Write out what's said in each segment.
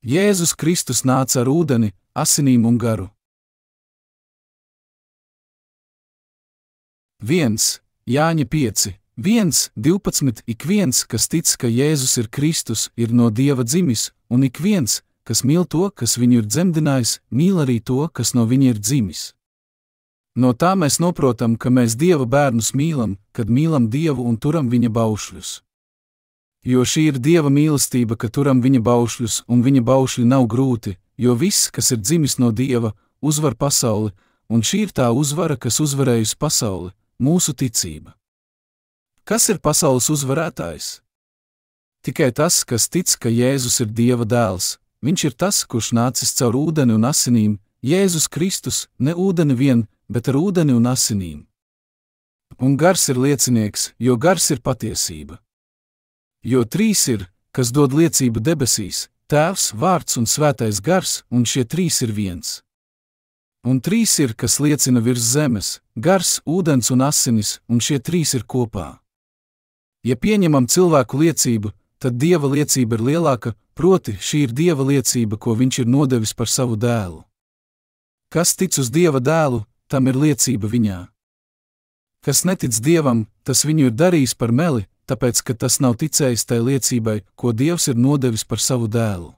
Jēzus Kristus nāca ar ūdeni, asinīm un garu. 1. Jāņa 5, 1, 12. Ik viens, kas tic, ka Jēzus ir Kristus, ir no Dieva dzimis, un ik viens, kas mīl to, kas viņu ir dzemdinājis, mīl arī to, kas no viņa ir dzimis. No tā mēs noprotam, ka mēs Dieva bērnus mīlam, kad mīlam Dievu un turam viņa baušļus. Jo šī ir Dieva mīlestība, ka turam viņa baušļus, un viņa baušļi nav grūti, jo viss, kas ir dzimis no Dieva, uzvar pasauli, un šī ir tā uzvara, kas uzvarējusi pasauli, mūsu ticība. Kas ir pasaules uzvarētājs? Tikai tas, kas tic, ka Jēzus ir Dieva dēls, viņš ir tas, kurš nācis caur ūdeni un asinīm, Jēzus Kristus, ne ūdeni vien, bet ar ūdeni un asinīm. Un gars ir liecinieks, jo gars ir patiesība. Jo trīs ir, kas dod liecību debesīs, Tēvs, Vārds un Svētais gars, un šie trīs ir viens. Un trīs ir, kas liecina virs zemes, gars, ūdens un asinis, un šie trīs ir kopā. Ja pieņemam cilvēku liecību, tad Dieva liecība ir lielāka, proti šī ir Dieva liecība, ko viņš ir nodevis par savu dēlu. Kas tic uz Dieva dēlu, tam ir liecība viņā. Kas netic Dievam, tas viņu ir darījis par meli, tāpēc, ka tas nav ticējis tai liecībai, ko Dievs ir nodevis par savu dēlu.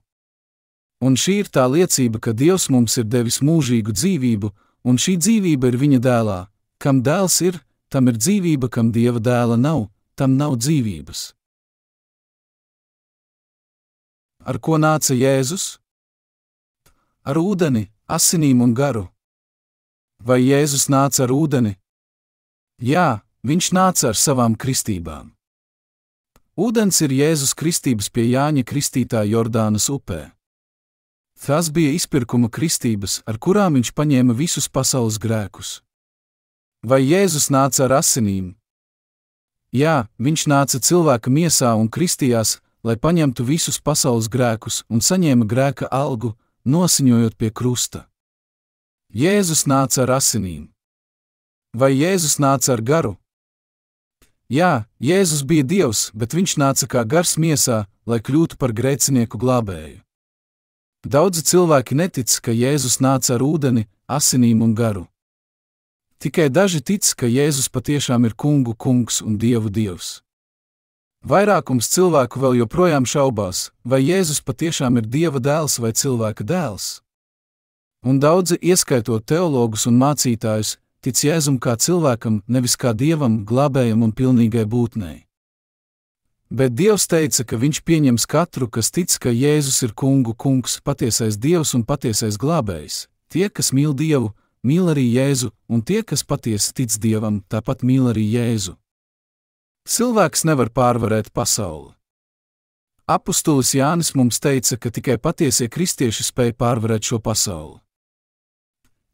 Un šī ir tā liecība, ka Dievs mums ir devis mūžīgu dzīvību, un šī dzīvība ir viņa dēlā. Kam dēls ir, tam ir dzīvība, kam Dieva dēla nav, tam nav dzīvības. Ar ko nāca Jēzus? Ar ūdeni, asinīm un garu. Vai Jēzus nāca ar ūdeni? Jā, viņš nāca ar savām kristībām. Ūdens ir Jēzus kristības pie Jāņa Kristītāja Jordānas upē. Tas bija izpirkuma kristības, ar kurām viņš paņēma visus pasaules grēkus. Vai Jēzus nāca ar asinīm? Jā, viņš nāca cilvēka miesā un kristījās, lai paņemtu visus pasaules grēkus un saņēma grēka algu, nosiņojot pie krusta. Jēzus nāca ar asinīm. Vai Jēzus nāca ar garu? Jā, Jēzus bija Dievs, bet viņš nāca kā gars miesā, lai kļūtu par grēcinieku glābēju. Daudzi cilvēki netic, ka Jēzus nāca ar ūdeni, asinīm un garu. Tikai daži tic, ka Jēzus patiešām ir kungu kungs un Dievu Dievs. Vairākums cilvēku vēl joprojām šaubās, vai Jēzus patiešām ir Dieva dēls vai cilvēka dēls. Un daudzi, ieskaitot teologus un mācītājus, tic Jēzum kā cilvēkam, nevis kā Dievam, glābējam un pilnīgai būtnei. Bet Dievs teica, ka viņš pieņems katru, kas tic, ka Jēzus ir kungu kungs, patiesais Dievs un patiesais glābējs. Tie, kas mīl Dievu, mīl arī Jēzu, un tie, kas patiesi tic Dievam, tāpat mīl arī Jēzu. Cilvēks nevar pārvarēt pasauli. Apustulis Jānis mums teica, ka tikai patiesie kristieši spēj pārvarēt šo pasauli.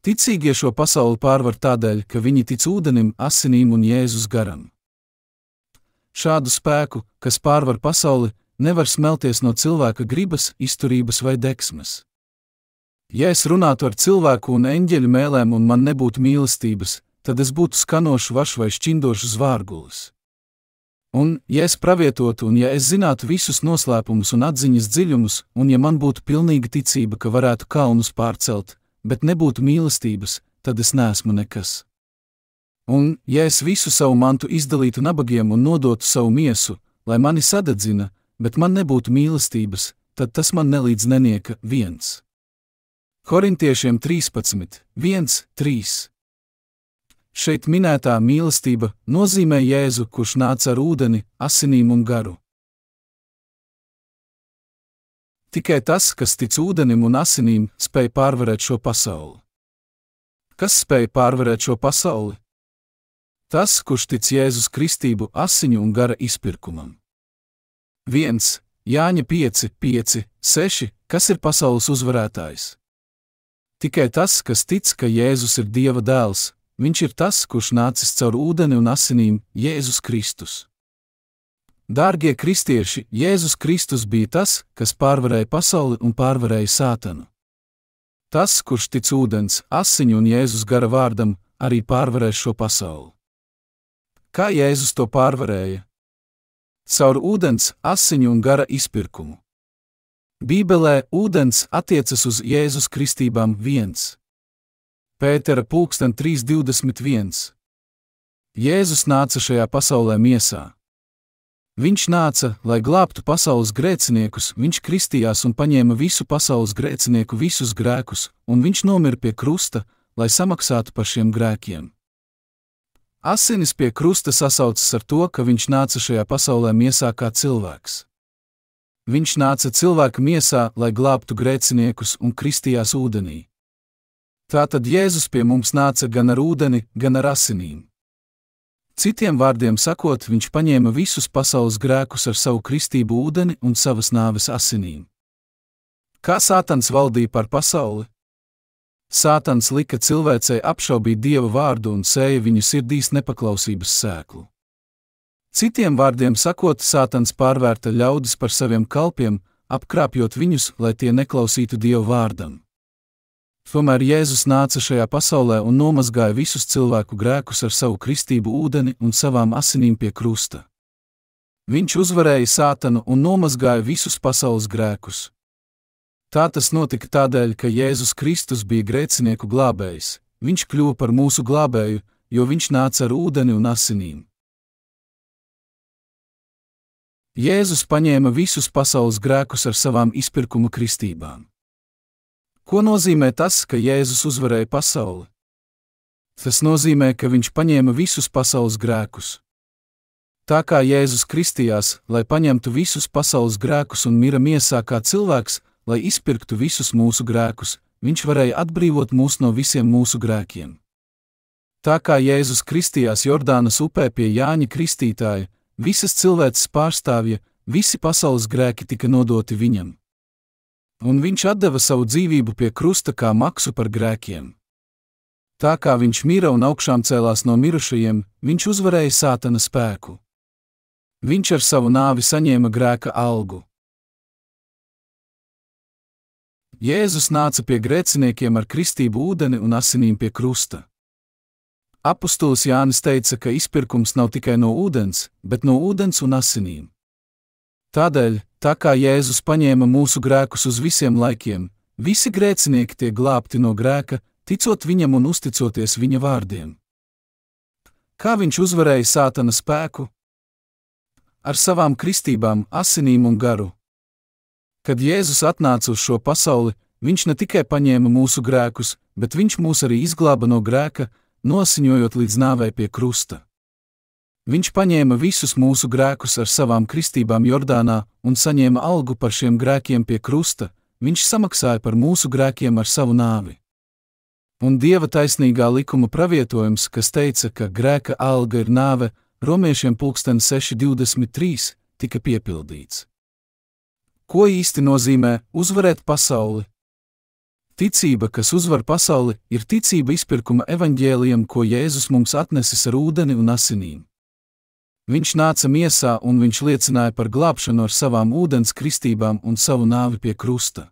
Ticīgie šo pasauli pārvar tādēļ, ka viņi tic ūdenim, asinīm un Jēzus garam. Šādu spēku, kas pārvar pasauli, nevar smelties no cilvēka gribas, izturības vai deksmes. Ja es runātu ar cilvēku un eņģeļu mēlēm un man nebūtu mīlestības, tad es būtu skanošs vašs vai šķindošs zvārgulis. Un, ja es pravietotu un ja es zinātu visus noslēpumus un atziņas dziļumus, un ja man būtu pilnīga ticība, ka varētu kalnus pārcelt, bet nebūtu mīlestības, tad es neesmu nekas. Un, ja es visu savu mantu izdalītu nabagiem un nodotu savu miesu, lai mani sadedzina, bet man nebūtu mīlestības, tad tas man nelīdz nenieka 1. Korintiešiem 13, 1, 3. Šeit minētā mīlestība nozīmē Jēzu, kurš nāca ar ūdeni, asinīm un garu. Tikai tas, kas tic ūdenim un asinīm, spēj pārvarēt šo pasauli. Kas spēj pārvarēt šo pasauli? Tas, kurš tic Jēzus kristību, asiņu un gara izpirkumam. 1. Jāņa 5, 5, 6. Kas ir pasaules uzvarētājs? Tikai tas, kas tic, ka Jēzus ir Dieva dēls, viņš ir tas, kurš nācis caur ūdeni un asinīm, Jēzus Kristus. Dārgie kristieši, Jēzus Kristus bija tas, kas pārvarēja pasauli un pārvarēja sātanu. Tas, kurš tic ūdens, asiņu un Jēzus gara vārdam, arī pārvarēs šo pasauli. Kā Jēzus to pārvarēja? Caur ūdens, asiņu un gara izpirkumu. Bībelē ūdens attiecas uz Jēzus kristībām 1. Pētera 3:21. Jēzus nāca šajā pasaulē miesā. Viņš nāca, lai glābtu pasaules grēciniekus, viņš kristījās un paņēma visu pasaules grēcinieku visus grēkus, un viņš nomira pie krusta, lai samaksātu par šiem grēkiem. Asinis pie krusta sasaucas ar to, ka viņš nāca šajā pasaulē miesā kā cilvēks. Viņš nāca cilvēka miesā, lai glābtu grēciniekus un kristījās ūdenī. Tātad Jēzus pie mums nāca gan ar ūdeni, gan ar asinīm. Citiem vārdiem sakot, viņš paņēma visus pasaules grēkus ar savu kristību ūdeni un savas nāves asinīm. Kā Sātans valdīja par pasauli? Sātans lika cilvēcei apšaubīt Dieva vārdu un sēja viņu sirdīs nepaklausības sēklu. Citiem vārdiem sakot, Sātans pārvērta ļaudis par saviem kalpiem, apkrāpjot viņus, lai tie neklausītu Dieva vārdam. Tomēr Jēzus nāca šajā pasaulē un nomazgāja visus cilvēku grēkus ar savu kristību ūdeni un savām asinīm pie krusta. Viņš uzvarēja Sātanu un nomazgāja visus pasaules grēkus. Tā tas notika tādēļ, ka Jēzus Kristus bija grēcinieku glābējs. Viņš kļuva par mūsu glābēju, jo viņš nāca ar ūdeni un asinīm. Jēzus paņēma visus pasaules grēkus ar savām izpirkuma kristībām. Ko nozīmē tas, ka Jēzus uzvarēja pasauli? Tas nozīmē, ka viņš paņēma visus pasaules grēkus. Tā kā Jēzus kristījās, lai paņemtu visus pasaules grēkus un mira miesā kā cilvēks, lai izpirktu visus mūsu grēkus, viņš varēja atbrīvot mūs no visiem mūsu grēkiem. Tā kā Jēzus kristījās Jordānas upē pie Jāņa Kristītāja, visas cilvēces pārstāvja, visi pasaules grēki tika nodoti viņam. Un viņš atdeva savu dzīvību pie krusta kā maksu par grēkiem. Tā kā viņš mira un augšām cēlās no mirušajiem, viņš uzvarēja Sātana spēku. Viņš ar savu nāvi saņēma grēka algu. Jēzus nāca pie grēciniekiem ar kristību ūdeni un asinīm pie krusta. Apostols Jānis teica, ka izpirkums nav tikai no ūdens, bet no ūdens un asinīm. Tādēļ, tā kā Jēzus paņēma mūsu grēkus uz visiem laikiem, visi grēcinieki tiek glābti no grēka, ticot viņam un uzticoties viņa vārdiem. Kā viņš uzvarēja Sātana spēku? Ar savām kristībām, asinīm un garu. Kad Jēzus atnāca uz šo pasauli, viņš ne tikai paņēma mūsu grēkus, bet viņš mūs arī izglāba no grēka, nosiņojot līdz nāvei pie krusta. Viņš paņēma visus mūsu grēkus ar savām kristībām Jordānā un saņēma algu par šiem grēkiem pie krusta, viņš samaksāja par mūsu grēkiem ar savu nāvi. Un Dieva taisnīgā likuma pravietojums, kas teica, ka grēka alga ir nāve, Romiešiem 6:23, tika piepildīts. Ko īsti nozīmē uzvarēt pasauli? Ticība, kas uzvar pasauli, ir ticība izpirkuma evaņģēlijam, ko Jēzus mums atnesis ar ūdeni un asinīm. Viņš nāca miesā un viņš liecināja par glābšanu ar savām ūdens kristībām un savu nāvi pie krusta.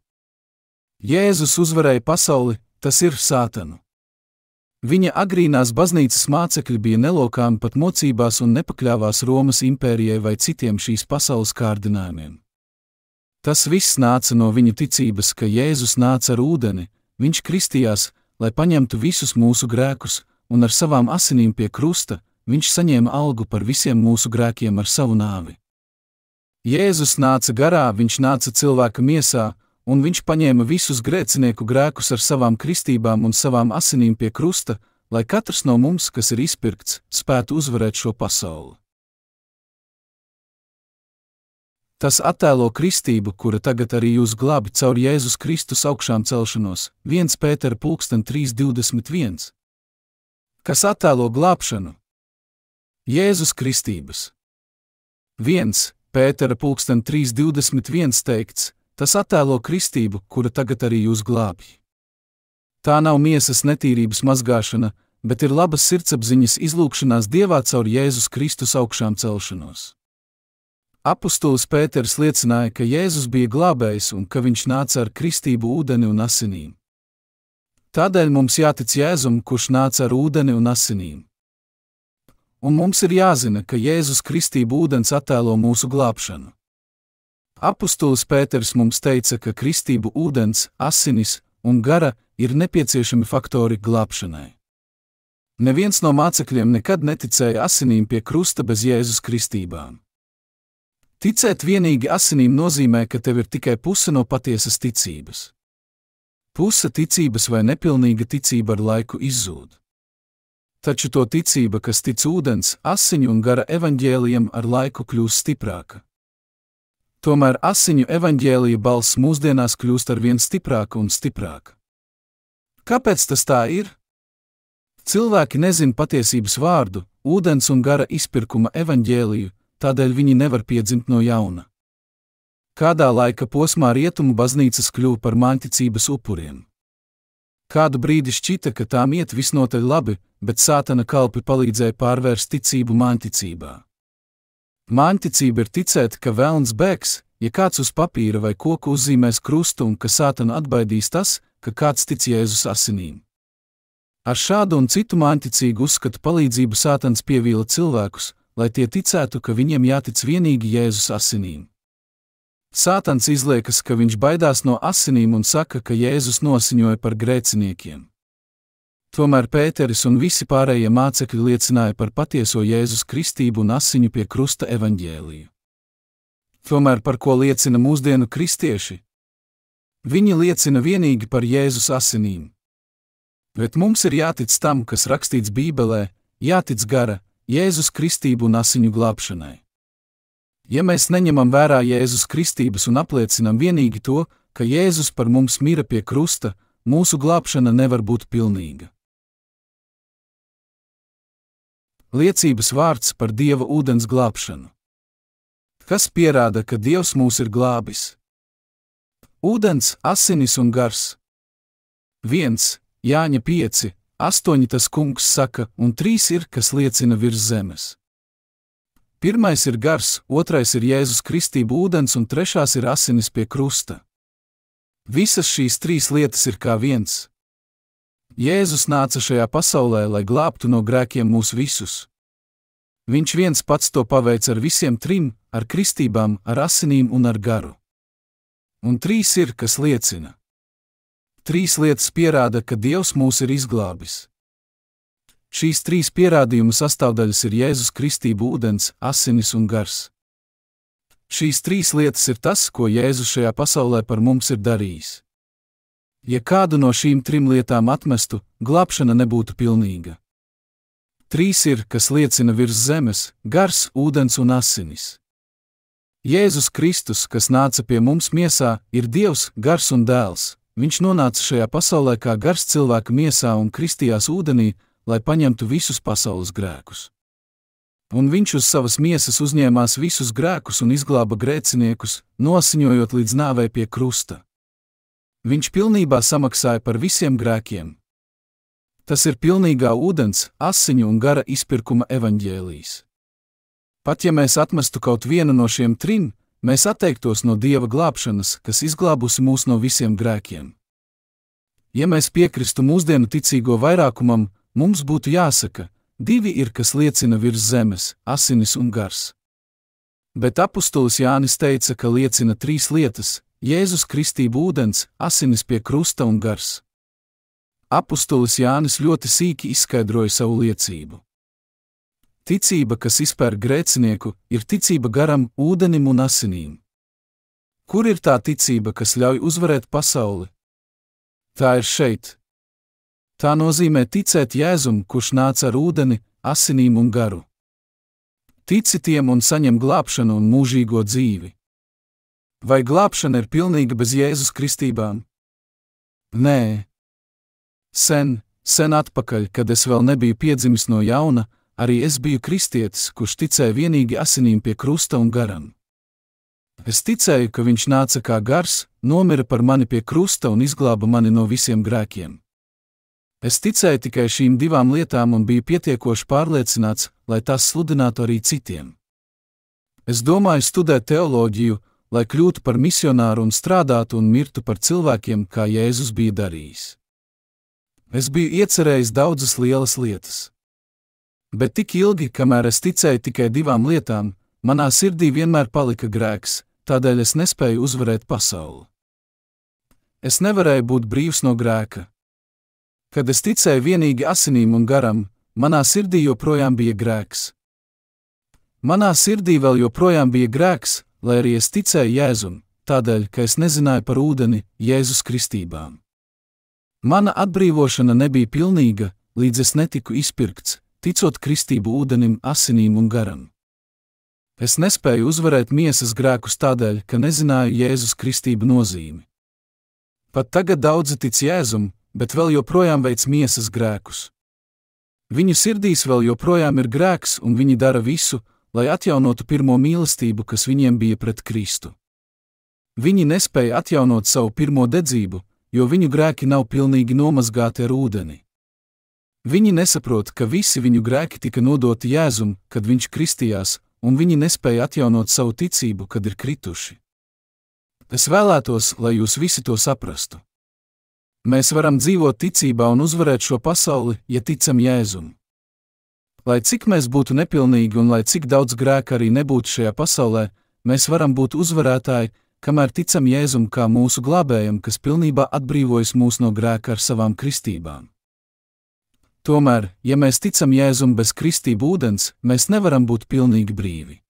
Jēzus uzvarēja pasauli, tas ir Sātanu. Viņa agrīnās baznīcas mācekļi bija nelokāmi pat mocībās un nepakļāvās Romas impērijai vai citiem šīs pasaules kārdinājumiem. Tas viss nāca no viņa ticības, ka Jēzus nāca ar ūdeni, viņš kristījās, lai paņemtu visus mūsu grēkus, un ar savām asinīm pie krusta, viņš saņēma algu par visiem mūsu grēkiem ar savu nāvi. Jēzus nāca garā, viņš nāca cilvēka miesā, un viņš paņēma visus grēcinieku grēkus ar savām kristībām un savām asinīm pie krusta, lai katrs no mums, kas ir izpirkts, spētu uzvarēt šo pasauli. Tas attēlo kristību, kura tagad arī jūs glābi caur Jēzus Kristus augšām celšanos, 1 Pētera 3:21. Kas attēlo glābšanu? Jēzus kristības. 1 Pētera 3:21 teikts, tas attēlo kristību, kura tagad arī jūs glābj. Tā nav miesas netīrības mazgāšana, bet ir labas sirdsapziņas izlūgšanās Dievā caur Jēzus Kristus augšām celšanos. Apostols Pēters liecināja, ka Jēzus bija glābējs un ka viņš nāca ar kristību ūdeni un asinīm. Tādēļ mums jātic Jēzum, kurš nāca ar ūdeni un asinīm. Un mums ir jāzina, ka Jēzus kristību ūdens attēlo mūsu glābšanu. Apustulis Pēters mums teica, ka kristību ūdens, asinis un gara ir nepieciešami faktori glābšanai. Neviens no mācekļiem nekad neticēja asinīm pie krusta bez Jēzus kristībām. Ticēt vienīgi asinīm nozīmē, ka tev ir tikai puse no patiesas ticības. Puse ticības vai nepilnīga ticība ar laiku izzūd. Taču to ticība, kas tic ūdens, asiņu un gara evaņģēlijam, ar laiku kļūst stiprāka. Tomēr asiņu evaņģēlija balss mūsdienās kļūst arvien stiprāka un stiprāka. Kāpēc tas tā ir? Cilvēki nezina patiesības vārdu, ūdens un gara izpirkuma evaņģēliju, tādēļ viņi nevar piedzimt no jauna. Kādā laika posmā rietumu baznīcas kļuva par māņticības upuriem. Kādu brīdi šķita, ka tām iet visnotaļ labi, bet sātana kalpi palīdzēja pārvērst ticību māņticībā. Māņticība ir ticēt, ka velns bēgs, ja kāds uz papīra vai koku uzzīmēs krustu un ka sātana atbaidīs tas, ka kāds tic Jēzus asinīm. Ar šādu un citu māņticīgu uzskatu palīdzību sātans pievīla cilvēkus, lai tie ticētu, ka viņiem jātic vienīgi Jēzus asinīm. Sātans izliekas, ka viņš baidās no asinīm un saka, ka Jēzus nosiņoja par grēciniekiem. Tomēr Pēteris un visi pārējie mācekļi liecināja par patieso Jēzus kristību un asiņu pie krusta evaņģēliju. Tomēr par ko liecina mūsdienu kristieši? Viņi liecina vienīgi par Jēzus asinīm. Bet mums ir jātic tam, kas rakstīts Bībelē, jātic gara, Jēzus kristību un asiņu glābšanai. Ja mēs neņemam vērā Jēzus kristības un apliecinam vienīgi to, ka Jēzus par mums mira pie krusta, mūsu glābšana nevar būt pilnīga. Liecības vārds par Dieva ūdens glābšanu. Kas pierāda, ka Dievs mūs ir glābis? Ūdens, asinis un gars. 1. Jāņa 5, 8 tas kungs saka, un 3 ir, kas liecina virs zemes. 1. ir gars, 2. ir Jēzus kristību ūdens un 3. ir asinis pie krusta. Visas šīs 3 lietas ir kā viens. Jēzus nāca šajā pasaulē, lai glābtu no grēkiem mūs visus. Viņš viens pats to paveic ar visiem 3, ar kristībām, ar asinīm un ar garu. Un 3 ir, kas liecina. 3 lietas pierāda, ka Dievs mūs ir izglābis. Šīs 3 pierādījumu sastāvdaļas ir Jēzus kristību ūdens, asinis un gars. Šīs 3 lietas ir tas, ko Jēzus šajā pasaulē par mums ir darījis. Ja kādu no šīm 3 lietām atmestu, glābšana nebūtu pilnīga. 3 ir, kas liecina virs zemes, gars, ūdens un asinis. Jēzus Kristus, kas nāca pie mums miesā, ir Dievs, gars un dēls. Viņš nonāca šajā pasaulē kā gars cilvēka miesā un kristījās ūdenī, lai paņemtu visus pasaules grēkus. Un viņš uz savas miesas uzņēmās visus grēkus un izglāba grēciniekus, nosiņojot līdz nāvei pie krusta. Viņš pilnībā samaksāja par visiem grēkiem. Tas ir pilnīgā ūdens, asiņu un gara izpirkuma evaņģēlijs. Pat ja mēs atmestu kaut vienu no šiem 3, mēs atteiktos no Dieva glābšanas, kas izglābusi mūs no visiem grēkiem. Ja mēs piekristu mūsdienu ticīgo vairākumam, mums būtu jāsaka, 2 ir, kas liecina virs zemes, asinis un gars. Bet apustulis Jānis teica, ka liecina 3 lietas – Jēzus kristību ūdens, asinis pie krusta un gars. Apustulis Jānis ļoti sīki izskaidroja savu liecību. Ticība, kas izpērk grēcinieku, ir ticība garam, ūdenim un asinīm. Kur ir tā ticība, kas ļauj uzvarēt pasauli? Tā ir šeit. Tā nozīmē ticēt Jēzum, kurš nāca ar ūdeni, asinīm un garu. Tici tiem un saņem glābšanu un mūžīgo dzīvi. Vai glābšana ir pilnīga bez Jēzus kristībām? Nē. Sen atpakaļ, kad es vēl nebiju piedzimis no jauna, arī es biju kristietis, kurš ticēja vienīgi asinīm pie krusta un garam. Es ticēju, ka viņš nāca kā gars, nomira par mani pie krusta un izglāba mani no visiem grēkiem. Es ticēju tikai šīm 2 lietām un biju pietiekoši pārliecināts, lai tās sludinātu arī citiem. Es domāju studēt teoloģiju, lai kļūtu par misionāru un strādātu un mirtu par cilvēkiem, kā Jēzus bija darījis. Es biju iecerējis daudzas lielas lietas. Bet tik ilgi, kamēr es ticēju tikai 2 lietām, manā sirdī vienmēr palika grēks, tādēļ es nespēju uzvarēt pasauli. Es nevarēju būt brīvs no grēka. Kad es ticēju vienīgi asinīm un garam, manā sirdī joprojām bija grēks. Manā sirdī vēl joprojām bija grēks, lai arī es ticēju Jēzum, tādēļ, ka es nezināju par ūdeni, Jēzus kristībām. Mana atbrīvošana nebija pilnīga, līdz es netiku izpirkts, ticot kristību ūdenim, asinīm un garam. Es nespēju uzvarēt miesas grēkus tādēļ, ka nezināju Jēzus kristību nozīmi. Pat tagad daudzi tic Jēzum, bet vēl joprojām veic miesas grēkus. Viņu sirdīs vēl joprojām ir grēks, un viņi dara visu, lai atjaunotu pirmo mīlestību, kas viņiem bija pret Kristu. Viņi nespēja atjaunot savu pirmo dedzību, jo viņu grēki nav pilnīgi nomazgāti ar ūdeni. Viņi nesaprot, ka visi viņu grēki tika nodoti Jēzum, kad viņš kristījās, un viņi nespēja atjaunot savu ticību, kad ir krituši. Es vēlētos, lai jūs visi to saprastu. Mēs varam dzīvot ticībā un uzvarēt šo pasauli, ja ticam Jēzum. Lai cik mēs būtu nepilnīgi un lai cik daudz grēka arī nebūtu šajā pasaulē, mēs varam būt uzvarētāji, kamēr ticam Jēzum kā mūsu glābējam, kas pilnībā atbrīvojas mūs no grēka ar savām kristībām. Tomēr, ja mēs ticam Jēzum bez kristību ūdens, mēs nevaram būt pilnīgi brīvi.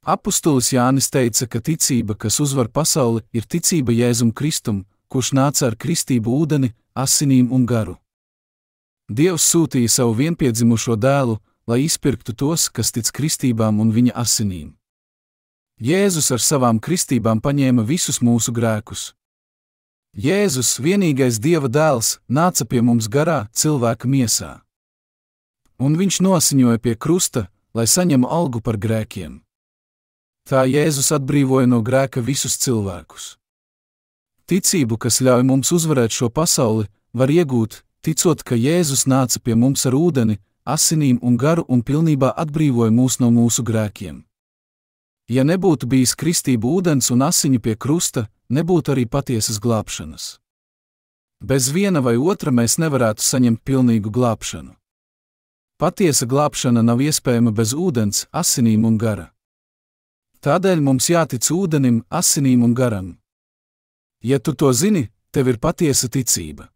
Apustulis Jānis teica, ka ticība, kas uzvar pasauli, ir ticība Jēzum Kristum, kurš nāca ar kristību ūdeni, asinīm un garu. Dievs sūtīja savu vienpiedzimušo dēlu, lai izpirktu tos, kas tic kristībām un viņa asinīm. Jēzus ar savām kristībām paņēma visus mūsu grēkus. Jēzus, vienīgais Dieva dēls, nāca pie mums garā, cilvēka miesā. Un viņš nosiņoja pie krusta, lai saņem algu par grēkiem. Tā Jēzus atbrīvoja no grēka visus cilvēkus. Ticību, kas ļauj mums uzvarēt šo pasauli, var iegūt, ticot, ka Jēzus nāca pie mums ar ūdeni, asinīm un garu un pilnībā atbrīvoja mūs no mūsu grēkiem. Ja nebūtu bijis kristību ūdens un asiņu pie krusta, nebūtu arī patiesas glābšanas. Bez viena vai otra mēs nevarētu saņemt pilnīgu glābšanu. Patiesa glābšana nav iespējama bez ūdens, asinīm un gara. Tādēļ mums jātic ūdenim, asinīm un garam. Ja tu to zini, tev ir patiesa ticība.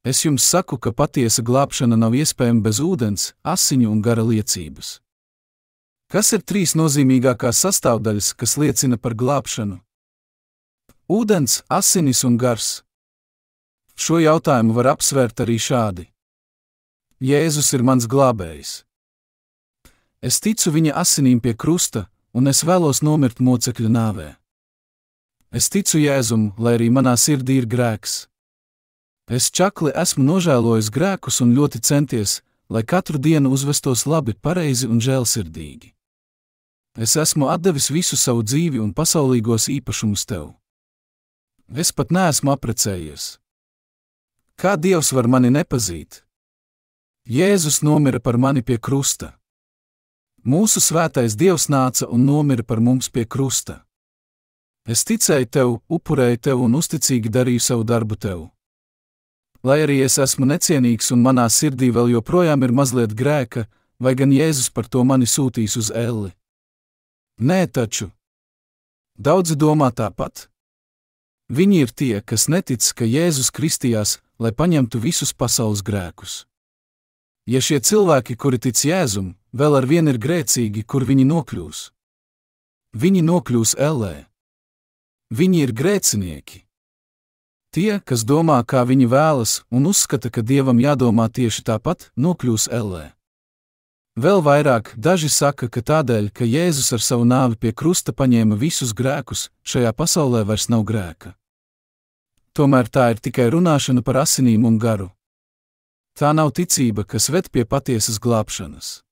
Es jums saku, ka patiesa glābšana nav iespējama bez ūdens, asiņu un gara liecības. Kas ir trīs nozīmīgākās sastāvdaļas, kas liecina par glābšanu? Ūdens, asinis un gars. Šo jautājumu var apsvērt arī šādi. Jēzus ir mans glābējs. Es ticu viņa asinīm pie krusta, un es vēlos nomirt mocekļa nāvē. Es ticu Jēzum, lai arī manā sirdī ir grēks. Es čakli esmu nožēlojis grēkus un ļoti centies, lai katru dienu uzvestos labi, pareizi un žēlsirdīgi. Es esmu atdevis visu savu dzīvi un pasaulīgos īpašumus tev. Es pat neesmu apprecējies. Kā Dievs var mani nepazīt? Jēzus nomira par mani pie krusta. Mūsu svētais Dievs nāca un nomira par mums pie krusta. Es ticēju tev, upurēju tev un uzticīgi darīju savu darbu tev. Lai arī es esmu necienīgs un manā sirdī vēl joprojām ir mazliet grēka, vai gan Jēzus par to mani sūtīs uz elli? Nē taču. Daudzi domā tāpat. Viņi ir tie, kas netic, ka Jēzus kristījās, lai paņemtu visus pasaules grēkus. Ja šie cilvēki, kuri tic Jēzum, vēl ar vienu ir grēcīgi, kur viņi nokļūs? Viņi nokļūs ellē. Viņi ir grēcinieki. Tie, kas domā, kā viņi vēlas, un uzskata, ka Dievam jādomā tieši tāpat, nokļūs ellē. Vēl vairāk, daži saka, ka tādēļ, ka Jēzus ar savu nāvi pie krusta paņēma visus grēkus, šajā pasaulē vairs nav grēka. Tomēr tā ir tikai runāšana par asinīm un garu. Tā nav ticība, kas ved pie patiesas glābšanas.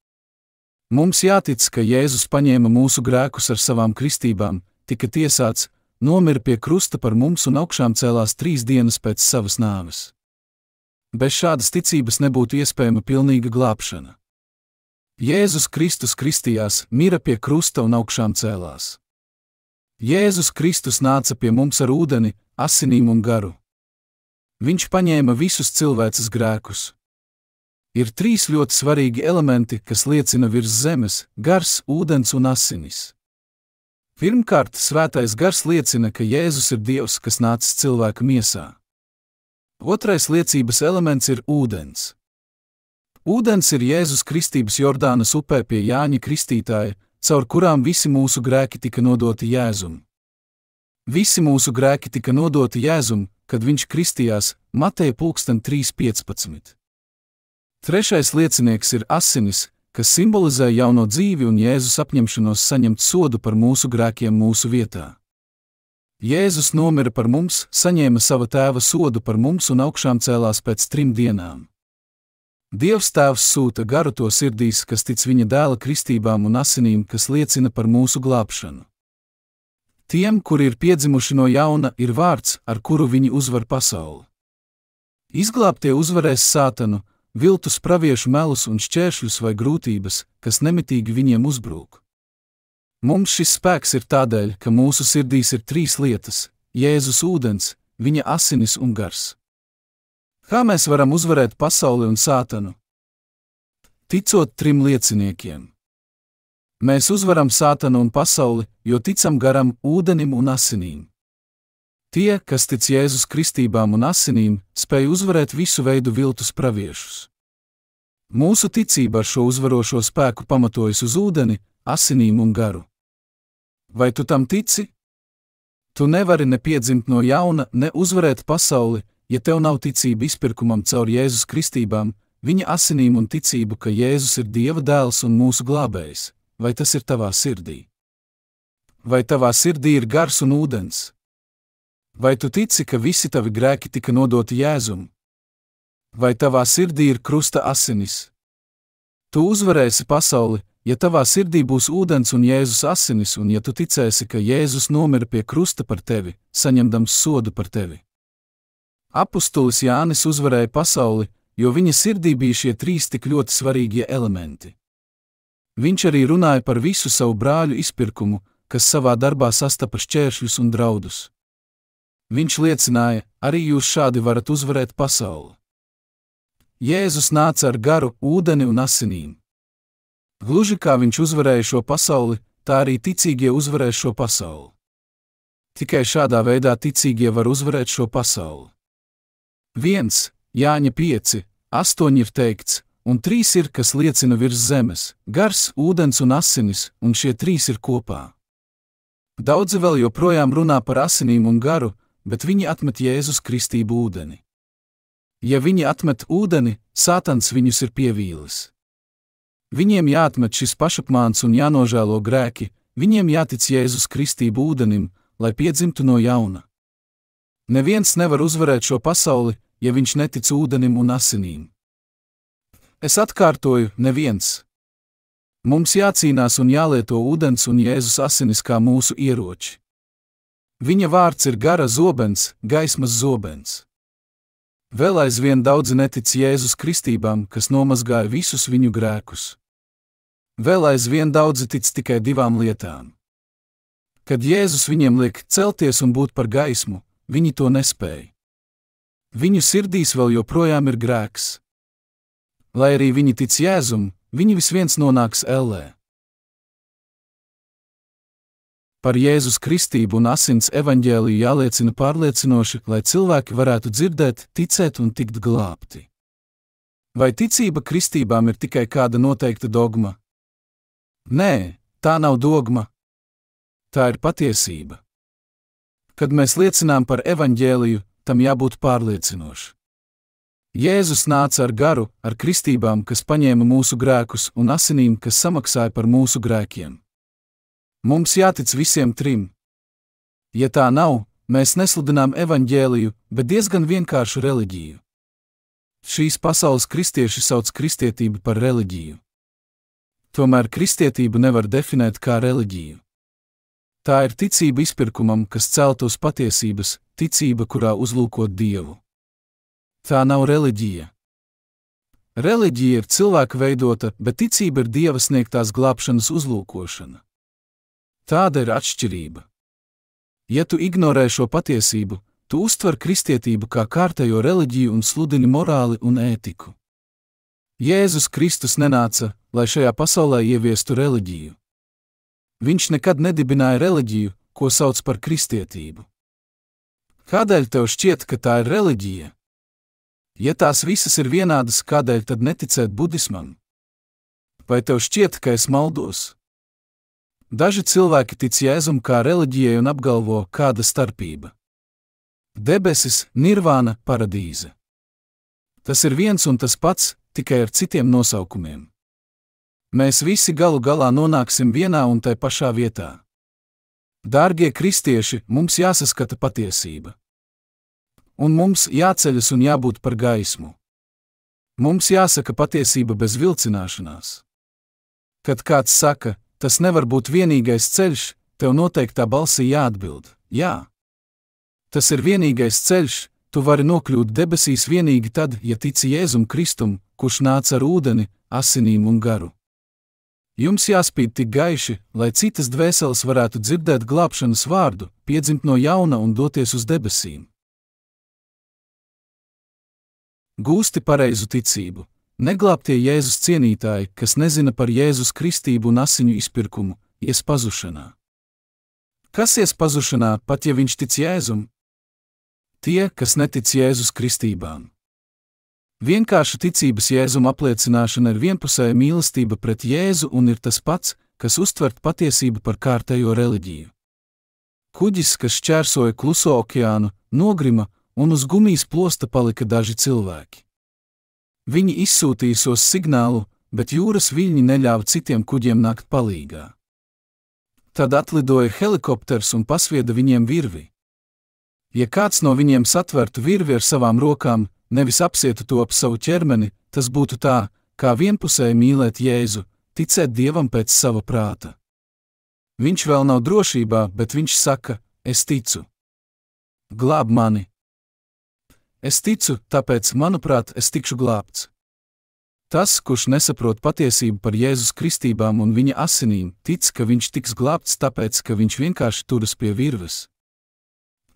Mums jātic, ka Jēzus paņēma mūsu grēkus ar savām kristībām, tika tiesāts, nomira pie krusta par mums un augšām cēlās 3 dienas pēc savas nāves. Bez šādas ticības nebūtu iespējama pilnīga glābšana. Jēzus Kristus kristījās, mira pie krusta un augšām cēlās. Jēzus Kristus nāca pie mums ar ūdeni, asinīm un garu. Viņš paņēma visus cilvēces grēkus. Ir trīs ļoti svarīgi elementi, kas liecina virs zemes – gars, ūdens un asinis. Pirmkārt, svētais gars liecina, ka Jēzus ir Dievs, kas nācis cilvēka miesā. Otrais liecības elements ir ūdens. Ūdens ir Jēzus kristības Jordānas upē pie Jāņa Kristītāja, caur kurām visi mūsu grēki tika nodoti Jēzum. Visi mūsu grēki tika nodoti Jēzum, kad viņš kristījās, Mateja 3:15. Trešais liecinieks ir asinis, kas simbolizē jauno dzīvi un Jēzus apņemšanos saņemt sodu par mūsu grēkiem mūsu vietā. Jēzus nomira par mums, saņēma sava tēva sodu par mums un augšām cēlās pēc 3 dienām. Dievs Tēvs sūta garu to sirdīs, kas tic viņa dēla kristībām un asinīm, kas liecina par mūsu glābšanu. Tiem, kuri ir piedzimuši no jauna, ir vārds, ar kuru viņi uzvar pasauli. Izglābtie uzvarēs Sātanu, viltus praviešu melus un šķēršļus vai grūtības, kas nemitīgi viņiem uzbrūk. Mums šis spēks ir tādēļ, ka mūsu sirdīs ir 3 lietas – Jēzus ūdens, viņa asinis un gars. Kā mēs varam uzvarēt pasauli un Sātanu? Ticot 3 lieciniekiem. Mēs uzvaram Sātanu un pasauli, jo ticam garam, ūdenim un asinīm. Tie, kas tic Jēzus kristībām un asinīm, spēj uzvarēt visu veidu viltus praviešus. Mūsu ticība ar šo uzvarošo spēku pamatojas uz ūdeni, asinīm un garu. Vai tu tam tici? Tu nevari ne piedzimt no jauna, ne uzvarēt pasauli, ja tev nav ticība izpirkumam caur Jēzus kristībām, viņa asinīm un ticību, ka Jēzus ir Dieva dēls un mūsu glābējs. Vai tas ir tavā sirdī? Vai tavā sirdī ir gars un ūdens? Vai tu tici, ka visi tavi grēki tika nodoti Jēzum? Vai tavā sirdī ir krusta asinis? Tu uzvarēsi pasauli, ja tavā sirdī būs ūdens un Jēzus asinis, un ja tu ticēsi, ka Jēzus nomira pie krusta par tevi, saņemdams sodu par tevi. Apustulis Jānis uzvarēja pasauli, jo viņa sirdī bija šie 3 tik ļoti svarīgie elementi. Viņš arī runāja par visu savu brāļu izpirkumu, kas savā darbā sastapa šķēršļus un draudus. Viņš liecināja, arī jūs šādi varat uzvarēt pasauli. Jēzus nāca ar garu, ūdeni un asinīm. Gluži kā viņš uzvarēja šo pasauli, tā arī ticīgie uzvarēs šo pasauli. Tikai šādā veidā ticīgie var uzvarēt šo pasauli. 1. Jāņa 5:8 ir teikts, un 3 ir, kas liecina virs zemes – gars, ūdens un asinis, un šie 3 ir kopā. Daudzi vēl joprojām runā par asinīm un garu, bet viņi atmet Jēzus kristību ūdeni. Ja viņi atmet ūdeni, Sātans viņus ir pievīlis. Viņiem jāatmet šis pašapmāns un jānožēlo grēki, viņiem jātic Jēzus kristību ūdenim, lai piedzimtu no jauna. Neviens nevar uzvarēt šo pasauli, ja viņš netic ūdenim un asinīm. Es atkārtoju, neviens. Mums jācīnās un jālieto ūdens un Jēzus asinis kā mūsu ieroči. Viņa vārds ir gara zobens, gaismas zobens. Vēl aizvien daudzi netic Jēzus kristībām, kas nomazgāja visus viņu grēkus. Vēl aizvien daudzi tic tikai 2 lietām. Kad Jēzus viņiem liek celties un būt par gaismu, viņi to nespēja. Viņu sirdīs vēl joprojām ir grēks. Lai arī viņi tic Jēzum, viņi visviens nonāks ellē. Par Jēzus kristību un asins evaņģēliju jāliecina pārliecinoši, lai cilvēki varētu dzirdēt, ticēt un tikt glābti. Vai ticība kristībām ir tikai kāda noteikta dogma? Nē, tā nav dogma. Tā ir patiesība. Kad mēs liecinām par evaņģēliju, tam jābūt pārliecinoši. Jēzus nāca ar garu, ar kristībām, kas paņēma mūsu grēkus, un asinīm, kas samaksāja par mūsu grēkiem. Mums jātic visiem 3. Ja tā nav, mēs nesludinām evaņģēliju, bet diezgan vienkāršu reliģiju. Šīs pasaules kristieši sauc kristietību par reliģiju. Tomēr kristietību nevar definēt kā reliģiju. Tā ir ticība izpirkumam, kas celta uz patiesības, ticība, kurā uzlūkot Dievu. Tā nav reliģija. Reliģija ir cilvēka veidota, bet ticība ir Dieva sniegtās glābšanas uzlūkošana. Tāda ir atšķirība. Ja tu ignorē šo patiesību, tu uztver kristietību kā kārtējo reliģiju un sludini morāli un ētiku. Jēzus Kristus nenāca, lai šajā pasaulē ieviestu reliģiju. Viņš nekad nedibināja reliģiju, ko sauc par kristietību. Kādēļ tev šķiet, ka tā ir reliģija? Ja tās visas ir vienādas, kādēļ tad neticēt budismam? Vai tev šķiet, ka es maldos? Daži cilvēki tic Jēzum kā reliģijai un apgalvo, kāda starpība. Debesis, nirvāna, paradīze. Tas ir viens un tas pats, tikai ar citiem nosaukumiem. Mēs visi galu galā nonāksim vienā un tai pašā vietā. Dārgie kristieši, mums jāsaskata patiesība. Un mums jāceļas un jābūt par gaismu. Mums jāsaka patiesība bez vilcināšanās. Kad kāds saka, tas nevar būt vienīgais ceļš, tev noteiktā balsī jāatbild, jā. Tas ir vienīgais ceļš, tu vari nokļūt debesīs vienīgi tad, ja tici Jēzum Kristum, kurš nāca ar ūdeni, asinīm un garu. Jums jāspīd tik gaiši, lai citas dvēseles varētu dzirdēt glābšanas vārdu, piedzimt no jauna un doties uz debesīm. Gūsti pareizu ticību. Neglābtie Jēzus cienītāji, kas nezina par Jēzus kristību un asiņu izpirkumu, ies pazušanā. Kas ies pazušanā, pat ja viņš tic Jēzum? Tie, kas netic Jēzus kristībām. Vienkārša ticības Jēzum apliecināšana ir vienpusēja mīlestība pret Jēzu un ir tas pats, kas uztvert patiesību par kārtējo reliģiju. Kuģis, kas šķērsoja Kluso okeānu, nogrima, un uz gumijas plosta palika daži cilvēki. Viņi izsūtīja sos signālu, bet jūras viļņi neļāva citiem kuģiem nākt palīgā. Tad atlidoja helikopters un pasvieda viņiem virvi. Ja kāds no viņiem satvertu virvi ar savām rokām, nevis apsietu to ap savu ķermeni, tas būtu tā, kā vienpusēji mīlēt Jēzu, ticēt Dievam pēc sava prāta. Viņš vēl nav drošībā, bet viņš saka, es ticu. Glāb mani. Es ticu, tāpēc, manuprāt, es tikšu glābts. Tas, kurš nesaprot patiesību par Jēzus kristībām un viņa asinīm, tic, ka viņš tiks glābts tāpēc, ka viņš vienkārši turas pie virves.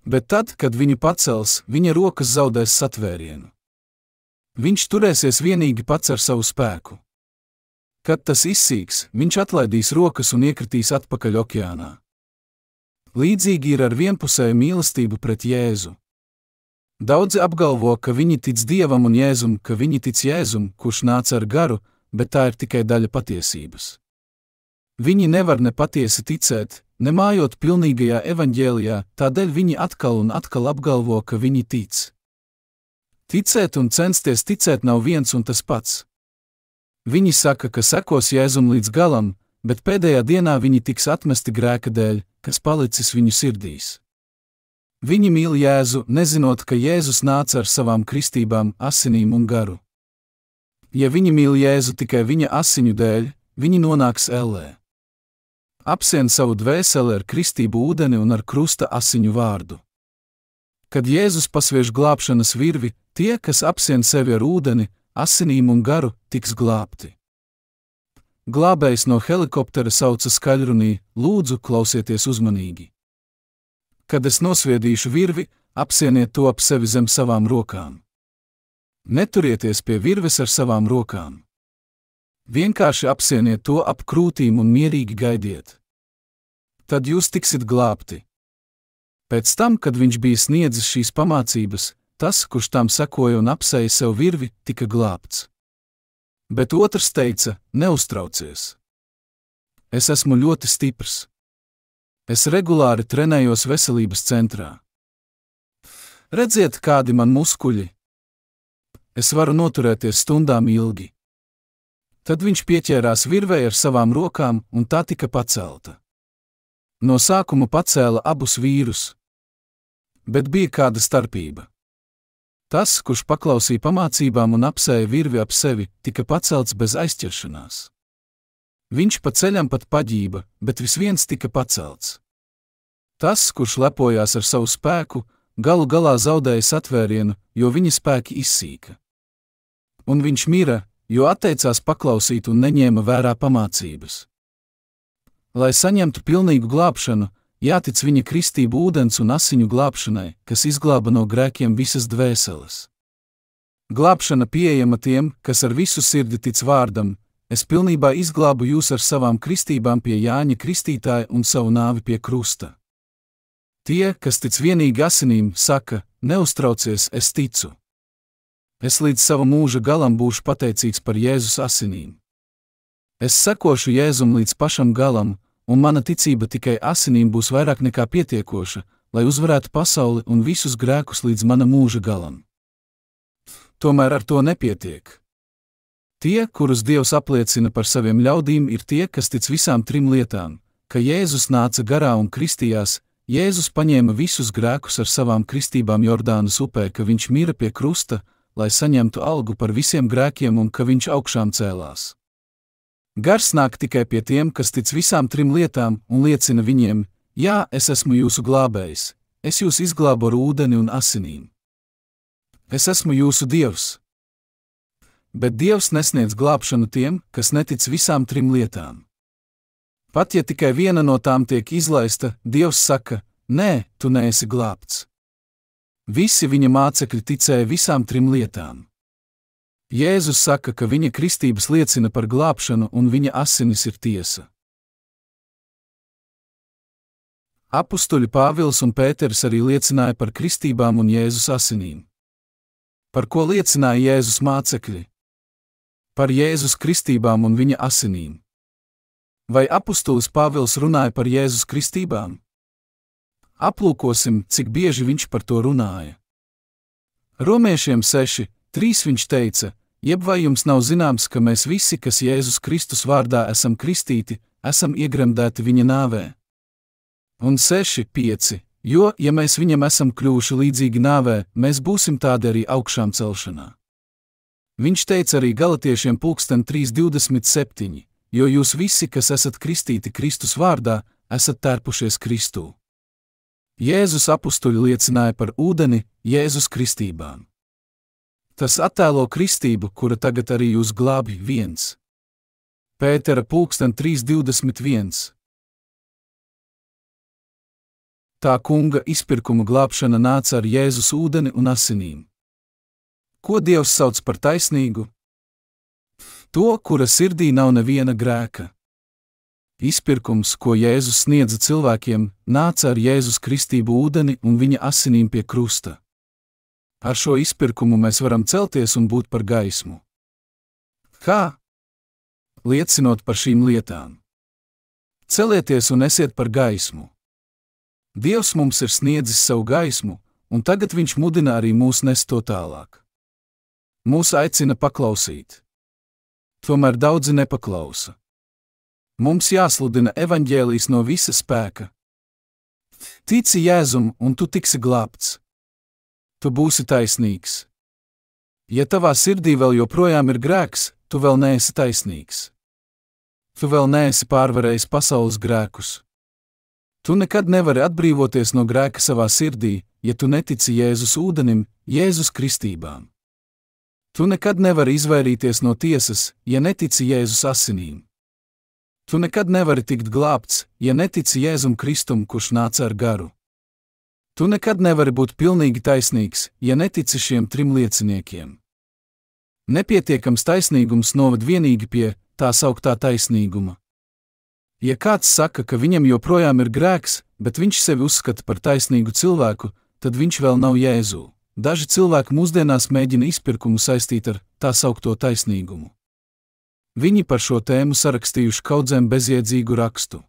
Bet tad, kad viņu pacels, viņa rokas zaudēs satvērienu. Viņš turēsies vienīgi pats ar savu spēku. Kad tas izsīks, viņš atlaidīs rokas un iekritīs atpakaļ okeānā. Līdzīgi ir ar vienpusēju mīlestību pret Jēzu. Daudzi apgalvo, ka viņi tic Dievam un Jēzum, ka viņi tic Jēzum, kurš nāca ar garu, bet tā ir tikai daļa patiesības. Viņi nevar nepatiesi ticēt, nemājot pilnīgajā evaņģēlijā, tādēļ viņi atkal un atkal apgalvo, ka viņi tic. Ticēt un censties ticēt nav viens un tas pats. Viņi saka, ka sekos Jēzum līdz galam, bet pēdējā dienā viņi tiks atmesti grēka dēļ, kas palicis viņu sirdīs. Viņi mīl Jēzu, nezinot, ka Jēzus nāca ar savām kristībām, asinīm un garu. Ja viņi mīl Jēzu tikai viņa asiņu dēļ, viņi nonāks ellē. Apsien savu dvēseli ar kristību ūdeni un ar krusta asiņu vārdu. Kad Jēzus pasviež glābšanas virvi, tie, kas apsien sevi ar ūdeni, asinīm un garu, tiks glābti. Glābējs no helikoptera sauca skaļrunī, lūdzu, klausieties uzmanīgi. Kad es nosviedīšu virvi, apsieniet to ap sevi zem savām rokām. Neturieties pie virves ar savām rokām. Vienkārši apsieniet to ap krūtīm un mierīgi gaidiet. Tad jūs tiksit glābti. Pēc tam, kad viņš bija sniedzis šīs pamācības, tas, kurš tam sekoja un apsēja sev virvi, tika glābts. Bet otrs teica, neuztraucies. Es esmu ļoti stiprs. Es regulāri trenējos veselības centrā. Redziet, kādi man muskuļi. Es varu noturēties stundām ilgi. Tad viņš pieķērās virvei ar savām rokām, un tā tika pacelta. No sākuma pacēla abus vīrus. Bet bija kāda starpība. Tas, kurš paklausīja pamācībām un apsēja virvi ap sevi, tika pacelts bez aizķeršanās. Viņš pa ceļam pat paģība, bet visviens tika pacelts. Tas, kurš lepojās ar savu spēku, galu galā zaudēja satvērienu, jo viņa spēki izsīka. Un viņš mira, jo atteicās paklausīt un neņēma vērā pamācības. Lai saņemtu pilnīgu glābšanu, jātic viņa kristību ūdens un asiņu glābšanai, kas izglāba no grēkiem visas dvēseles. Glābšana pieejama tiem, kas ar visu sirdi tic vārdam. Es pilnībā izglābu jūs ar savām kristībām pie Jāņa Kristītāja un savu nāvi pie krusta. Tie, kas tic vienīgi asinīm, saka: neuztraucies, es ticu. Es līdz sava mūža galam būšu pateicīgs par Jēzus asinīm. Es sekošu Jēzum līdz pašam galam, un mana ticība tikai asinīm būs vairāk nekā pietiekoša, lai uzvarētu pasauli un visus grēkus līdz mana mūža galam. Tomēr ar to nepietiek. Tie, kurus Dievs apliecina par saviem ļaudīm, ir tie, kas tic visām trim lietām: ka Jēzus nāca garā un kristījās, Jēzus paņēma visus grēkus ar savām kristībām Jordānas upē, ka viņš mira pie krusta, lai saņemtu algu par visiem grēkiem, un ka viņš augšām cēlās. Gars nāk tikai pie tiem, kas tic visām trim lietām, un liecina viņiem: jā, es esmu jūsu glābējs, es jūs izglābu ar ūdeni un asinīm. Es esmu jūsu Dievs. Bet Dievs nesniedz glābšanu tiem, kas netic visām trim lietām. Pat ja tikai viena no tām tiek izlaista, Dievs saka: nē, tu neesi glābts. Visi viņa mācekļi ticēja visām trim lietām. Jēzus saka, ka viņa kristības liecina par glābšanu un viņa asinis ir tiesa. Apustuļi Pāvils un Pēters arī liecināja par kristībām un Jēzus asinīm. Par ko liecināja Jēzus mācekļi? Par Jēzus kristībām un viņa asinīm. Vai apustulis Pāvils runāja par Jēzus kristībām? Aplūkosim, cik bieži viņš par to runāja. Romiešiem 6:3 viņš teica: jeb vai jums nav zināms, ka mēs visi, kas Jēzus Kristus vārdā esam kristīti, esam iegremdēti viņa nāvē? Un 6:5, jo, ja mēs viņam esam kļuvuši līdzīgi nāvē, mēs būsim tādi arī augšām celšanā. Viņš teica arī Galatiešiem 3:27, jo jūs visi, kas esat kristīti Kristus vārdā, esat tērpušies Kristū. Jēzus apustuļi liecināja par ūdeni, Jēzus kristībām. Tas attēlo kristību, kura tagad arī jūs glābj 1. Pētera 3:21. Tā kunga izpirkuma glābšana nāca ar Jēzus ūdeni un asinīm. Ko Dievs sauc par taisnīgu? To, kura sirdī nav neviena grēka. Izpirkums, ko Jēzus sniedza cilvēkiem, nāca ar Jēzus kristību ūdeni un viņa asinīm pie krusta. Ar šo izpirkumu mēs varam celties un būt par gaismu. Kā? Liecinot par šīm lietām. Celieties un esiet par gaismu. Dievs mums ir sniedzis savu gaismu, un tagad viņš mudina arī mūs nest to tālāk. Mūs aicina paklausīt. Tomēr daudzi nepaklausa. Mums jāsludina evaņģēlijs no visa spēka. Tici Jēzum, un tu tiksi glābts. Tu būsi taisnīgs. Ja tavā sirdī vēl joprojām ir grēks, tu vēl neesi taisnīgs. Tu vēl neesi pārvarējis pasaules grēkus. Tu nekad nevari atbrīvoties no grēka savā sirdī, ja tu netici Jēzus ūdenim, Jēzus kristībām. Tu nekad nevari izvairīties no tiesas, ja netici Jēzus asinīm. Tu nekad nevari tikt glābts, ja netici Jēzum Kristum, kurš nāca ar garu. Tu nekad nevari būt pilnīgi taisnīgs, ja netici šiem trim lieciniekiem. Nepietiekams taisnīgums noved vienīgi pie tā sauktā taisnīguma. Ja kāds saka, ka viņam joprojām ir grēks, bet viņš sevi uzskata par taisnīgu cilvēku, tad viņš vēl nav Jēzū. Daži cilvēki mūsdienās mēģina izpirkumu saistīt ar tā saukto taisnīgumu. Viņi par šo tēmu sarakstījuši kaudzēm bezjēdzīgu rakstu.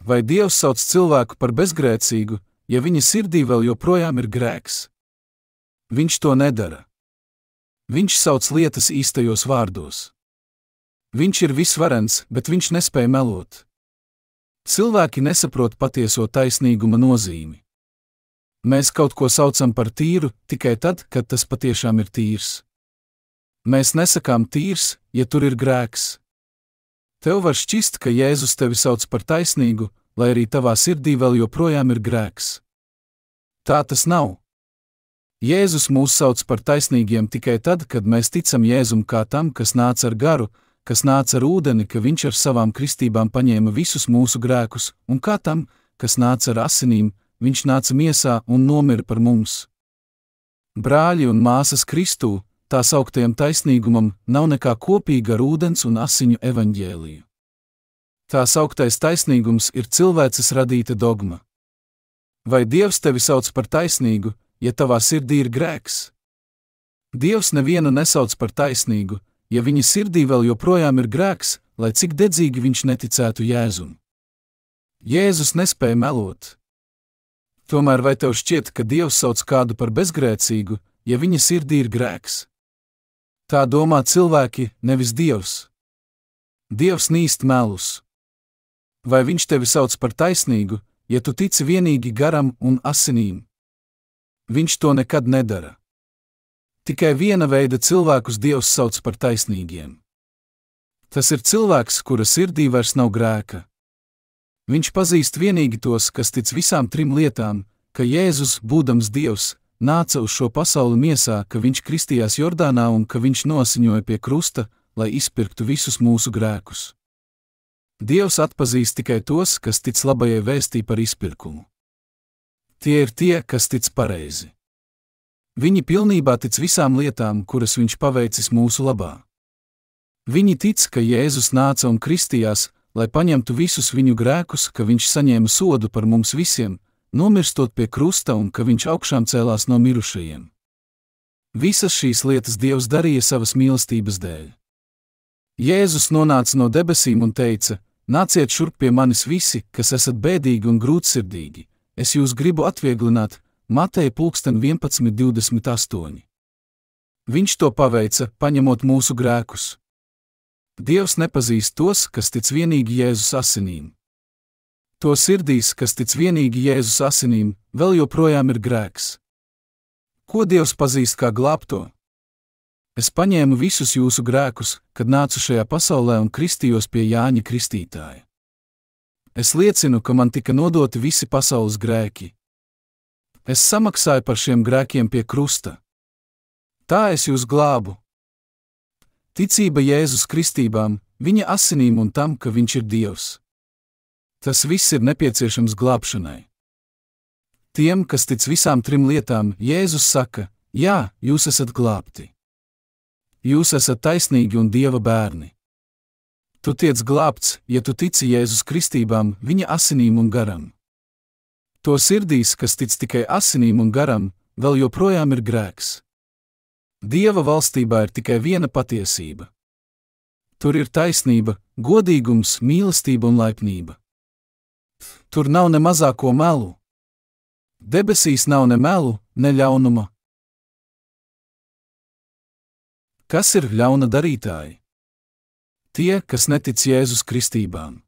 Vai Dievs sauc cilvēku par bezgrēcīgu, ja viņa sirdī vēl joprojām ir grēks? Viņš to nedara. Viņš sauc lietas īstajos vārdos. Viņš ir visvarens, bet viņš nespēj melot. Cilvēki nesaprot patieso taisnīguma nozīmi. Mēs kaut ko saucam par tīru tikai tad, kad tas patiešām ir tīrs. Mēs nesakām tīrs, ja tur ir grēks. Tev var šķist, ka Jēzus tevi sauc par taisnīgu, lai arī tavā sirdī vēl joprojām ir grēks. Tā tas nav. Jēzus mūs sauc par taisnīgiem tikai tad, kad mēs ticam Jēzum kā tam, kas nāca ar garu, kas nāca ar ūdeni, ka viņš ar savām kristībām paņēma visus mūsu grēkus, un kā tam, kas nāca ar asinīm, viņš nāca miesā un nomira par mums. Brāļi un māsas Kristū, tā sauktajam taisnīgumam, nav nekā kopīga ar ūdens un asiņu evaņģēliju. Tā sauktais taisnīgums ir cilvēces radīta dogma. Vai Dievs tevi sauc par taisnīgu, ja tavā sirdī ir grēks? Dievs nevienu nesauc par taisnīgu, ja viņa sirdī vēl joprojām ir grēks, lai cik dedzīgi viņš neticētu Jēzum. Jēzus nespēja melot. Tomēr vai tev šķiet, ka Dievs sauc kādu par bezgrēcīgu, ja viņa sirdī ir grēks? Tā domā cilvēki, nevis Dievs. Dievs nīst melus. Vai viņš tevi sauc par taisnīgu, ja tu tici vienīgi garam un asinīm? Viņš to nekad nedara. Tikai viena veida cilvēkus Dievs sauc par taisnīgiem. Tas ir cilvēks, kura sirdī vairs nav grēka. Viņš pazīst vienīgi tos, kas tic visām trim lietām, ka Jēzus, būdams Dievs, nāca uz šo pasauli miesā, ka viņš kristījās Jordānā un ka viņš nosiņoja pie krusta, lai izpirktu visus mūsu grēkus. Dievs atpazīst tikai tos, kas tic labajai vēstī par izpirkumu. Tie ir tie, kas tic pareizi. Viņi pilnībā tic visām lietām, kuras viņš paveicis mūsu labā. Viņi tic, ka Jēzus nāca un kristījās, lai paņemtu visus viņu grēkus, ka viņš saņēma sodu par mums visiem, nomirstot pie krusta un ka viņš augšām cēlās no mirušajiem. Visas šīs lietas Dievs darīja savas mīlestības dēļ. Jēzus nonāca no debesīm un teica: Nāciet šurp pie manis visi, kas esat bēdīgi un grūtsirdīgi, es jūs gribu atvieglināt. Mateja 11:28. Viņš to paveica, paņemot mūsu grēkus. Dievs nepazīst tos, kas tic vienīgi Jēzus asinīm. To sirdīs, kas tic vienīgi Jēzus asinīm, vēl joprojām ir grēks. Ko Dievs pazīst kā glābto? Es paņēmu visus jūsu grēkus, kad nācu šajā pasaulē un kristījos pie Jāņa Kristītāja. Es liecinu, ka man tika nodoti visi pasaules grēki. Es samaksāju par šiem grēkiem pie krusta. Tā es jūs glābu. Ticība Jēzus kristībām, viņa asinīm un tam, ka viņš ir Dievs. Tas viss ir nepieciešams glābšanai. Tiem, kas tic visām trim lietām, Jēzus saka: Jā, jūs esat glābti. Jūs esat taisnīgi un Dieva bērni. Tu tiec glābts, ja tu tici Jēzus kristībām, viņa asinīm un garam. To sirdīs, kas tic tikai asinīm un garam, vēl joprojām ir grēks. Dieva valstībā ir tikai viena patiesība. Tur ir taisnība, godīgums, mīlestība un laipnība. Tur nav ne mazāko melu. Debesīs nav ne melu, ne ļaunuma. Kas ir ļauna darītāji? Tie, kas netic Jēzus kristībām.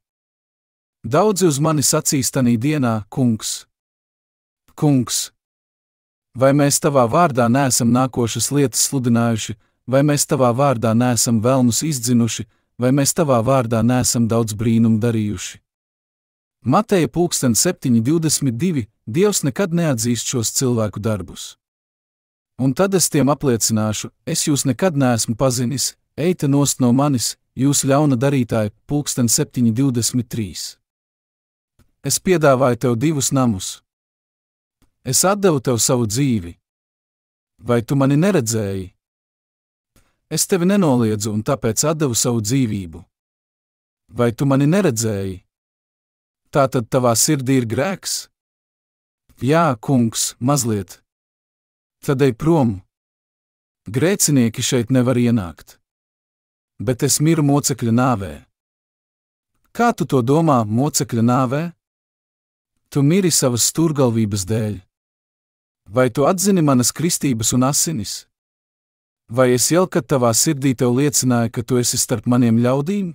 Daudzi uz mani sacīs tanī dienā: Kungs, Kungs, vai mēs tavā vārdā neesam nākošas lietas sludinājuši, vai mēs tavā vārdā neesam velnus izdzinuši, vai mēs tavā vārdā neesam daudz brīnumu darījuši? Mateja 7:22 Dievs nekad neatzīst šos cilvēku darbus. Un tad es tiem apliecināšu: es jūs nekad neesmu pazinis, eita nost no manis, jūs ļauna darītāji. 7:23. Es piedāvāju tev divus namus. Es atdevu tev savu dzīvi. Vai tu mani neredzēji? Es tevi nenoliedzu un tāpēc atdevu savu dzīvību. Vai tu mani neredzēji? Tātad tavā sirdī ir grēks? Jā, kungs, mazliet. Tad ej prom. Grēcinieki šeit nevar ienākt. Bet es miru mocekļa nāvē. Kā tu to domā, mocekļa nāvē? Tu miri savas stūrgalvības dēļ. Vai tu atzini manas kristības un asinis? Vai es jau kad tavā sirdī tev liecināju, ka tu esi starp maniem ļaudīm?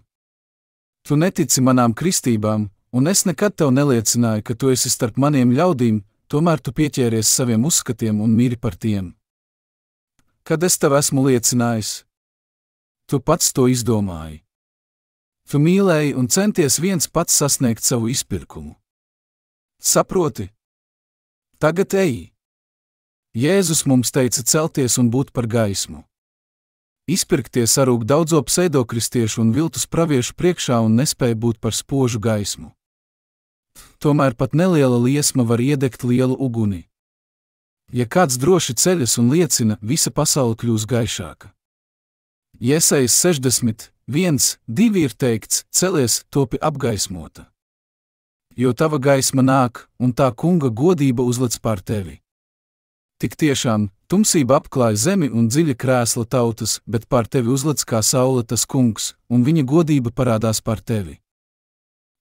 Tu netici manām kristībām, un es nekad tev neliecināju, ka tu esi starp maniem ļaudīm, tomēr tu pieķēries saviem uzskatiem un miri par tiem. Kad es tev esmu liecinājis? Tu pats to izdomāji. Tu mīlēji un centies viens pats sasniegt savu izpirkumu. Saproti? Tagad ej! Jēzus mums teica celties un būt par gaismu. Izpirkties sarūk daudzo pseidokristiešu un viltus praviešu priekšā un nespēja būt par spožu gaismu. Tomēr pat neliela liesma var iedegt lielu uguni. Ja kāds droši ceļas un liecina, visa pasaule kļūs gaišāka. Jesajas 60:1-2 ir teikts: celies, topi apgaismota. Jo tava gaisma nāk, un tā kunga godība uzlec pār tevi. Tik tiešām, tumsība apklāj zemi un dziļa krēsla tautas, bet pār tevi uzlec kā saule tas kungs, un viņa godība parādās pār tevi.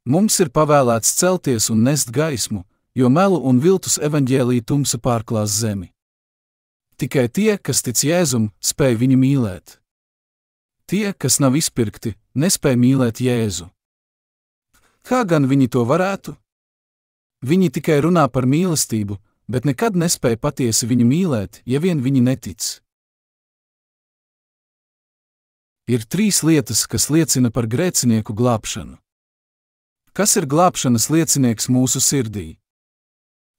Mums ir pavēlēts celties un nest gaismu, jo melu un viltus evaņģēlija tumsa pārklās zemi. Tikai tie, kas tic Jēzum, spēj viņu mīlēt. Tie, kas nav izpirkti, nespēj mīlēt Jēzu. Kā gan viņi to varētu? Viņi tikai runā par mīlestību, bet nekad nespēj patiesi viņu mīlēt, ja vien viņi netic. Ir 3 lietas, kas liecina par grēcinieku glābšanu. Kas ir glābšanas liecinieks mūsu sirdī?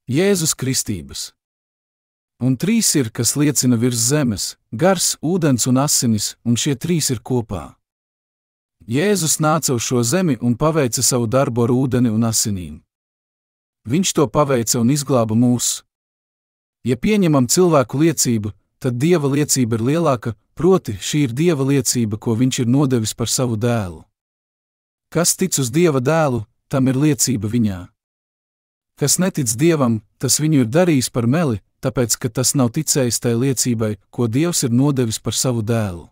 Jēzus kristības. Un 3 ir, kas liecina virs zemes: gars, ūdens un asinis, un šie 3 ir kopā. Jēzus nāca uz šo zemi un paveica savu darbu ar ūdeni un asinīm. Viņš to paveica un izglāba mūs. Ja pieņemam cilvēku liecību, tad Dieva liecība ir lielāka, proti šī ir Dieva liecība, ko viņš ir nodevis par savu dēlu. Kas tic uz Dieva dēlu, tam ir liecība viņā. Kas netic Dievam, tas viņu ir darījis par meli, tāpēc, ka tas nav ticējis tai liecībai, ko Dievs ir nodevis par savu dēlu.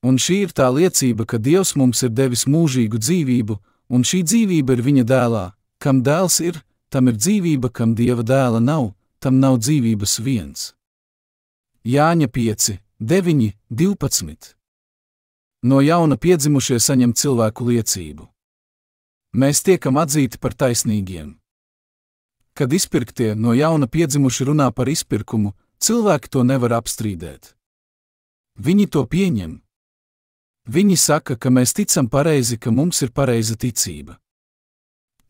Un šī ir tā liecība, ka Dievs mums ir devis mūžīgu dzīvību, un šī dzīvība ir viņa dēlā. Kam dēls ir, tam ir dzīvība, kam Dieva dēla nav, tam nav dzīvības viens. Jāņa 5:9-12. No jauna piedzimušie saņem cilvēku liecību. Mēs tiekam atzīti par taisnīgiem. Kad izpirktie no jauna piedzimuši runā par izpirkumu, cilvēki to nevar apstrīdēt. Viņi to pieņem. Viņi saka, ka mēs ticam pareizi, ka mums ir pareiza ticība.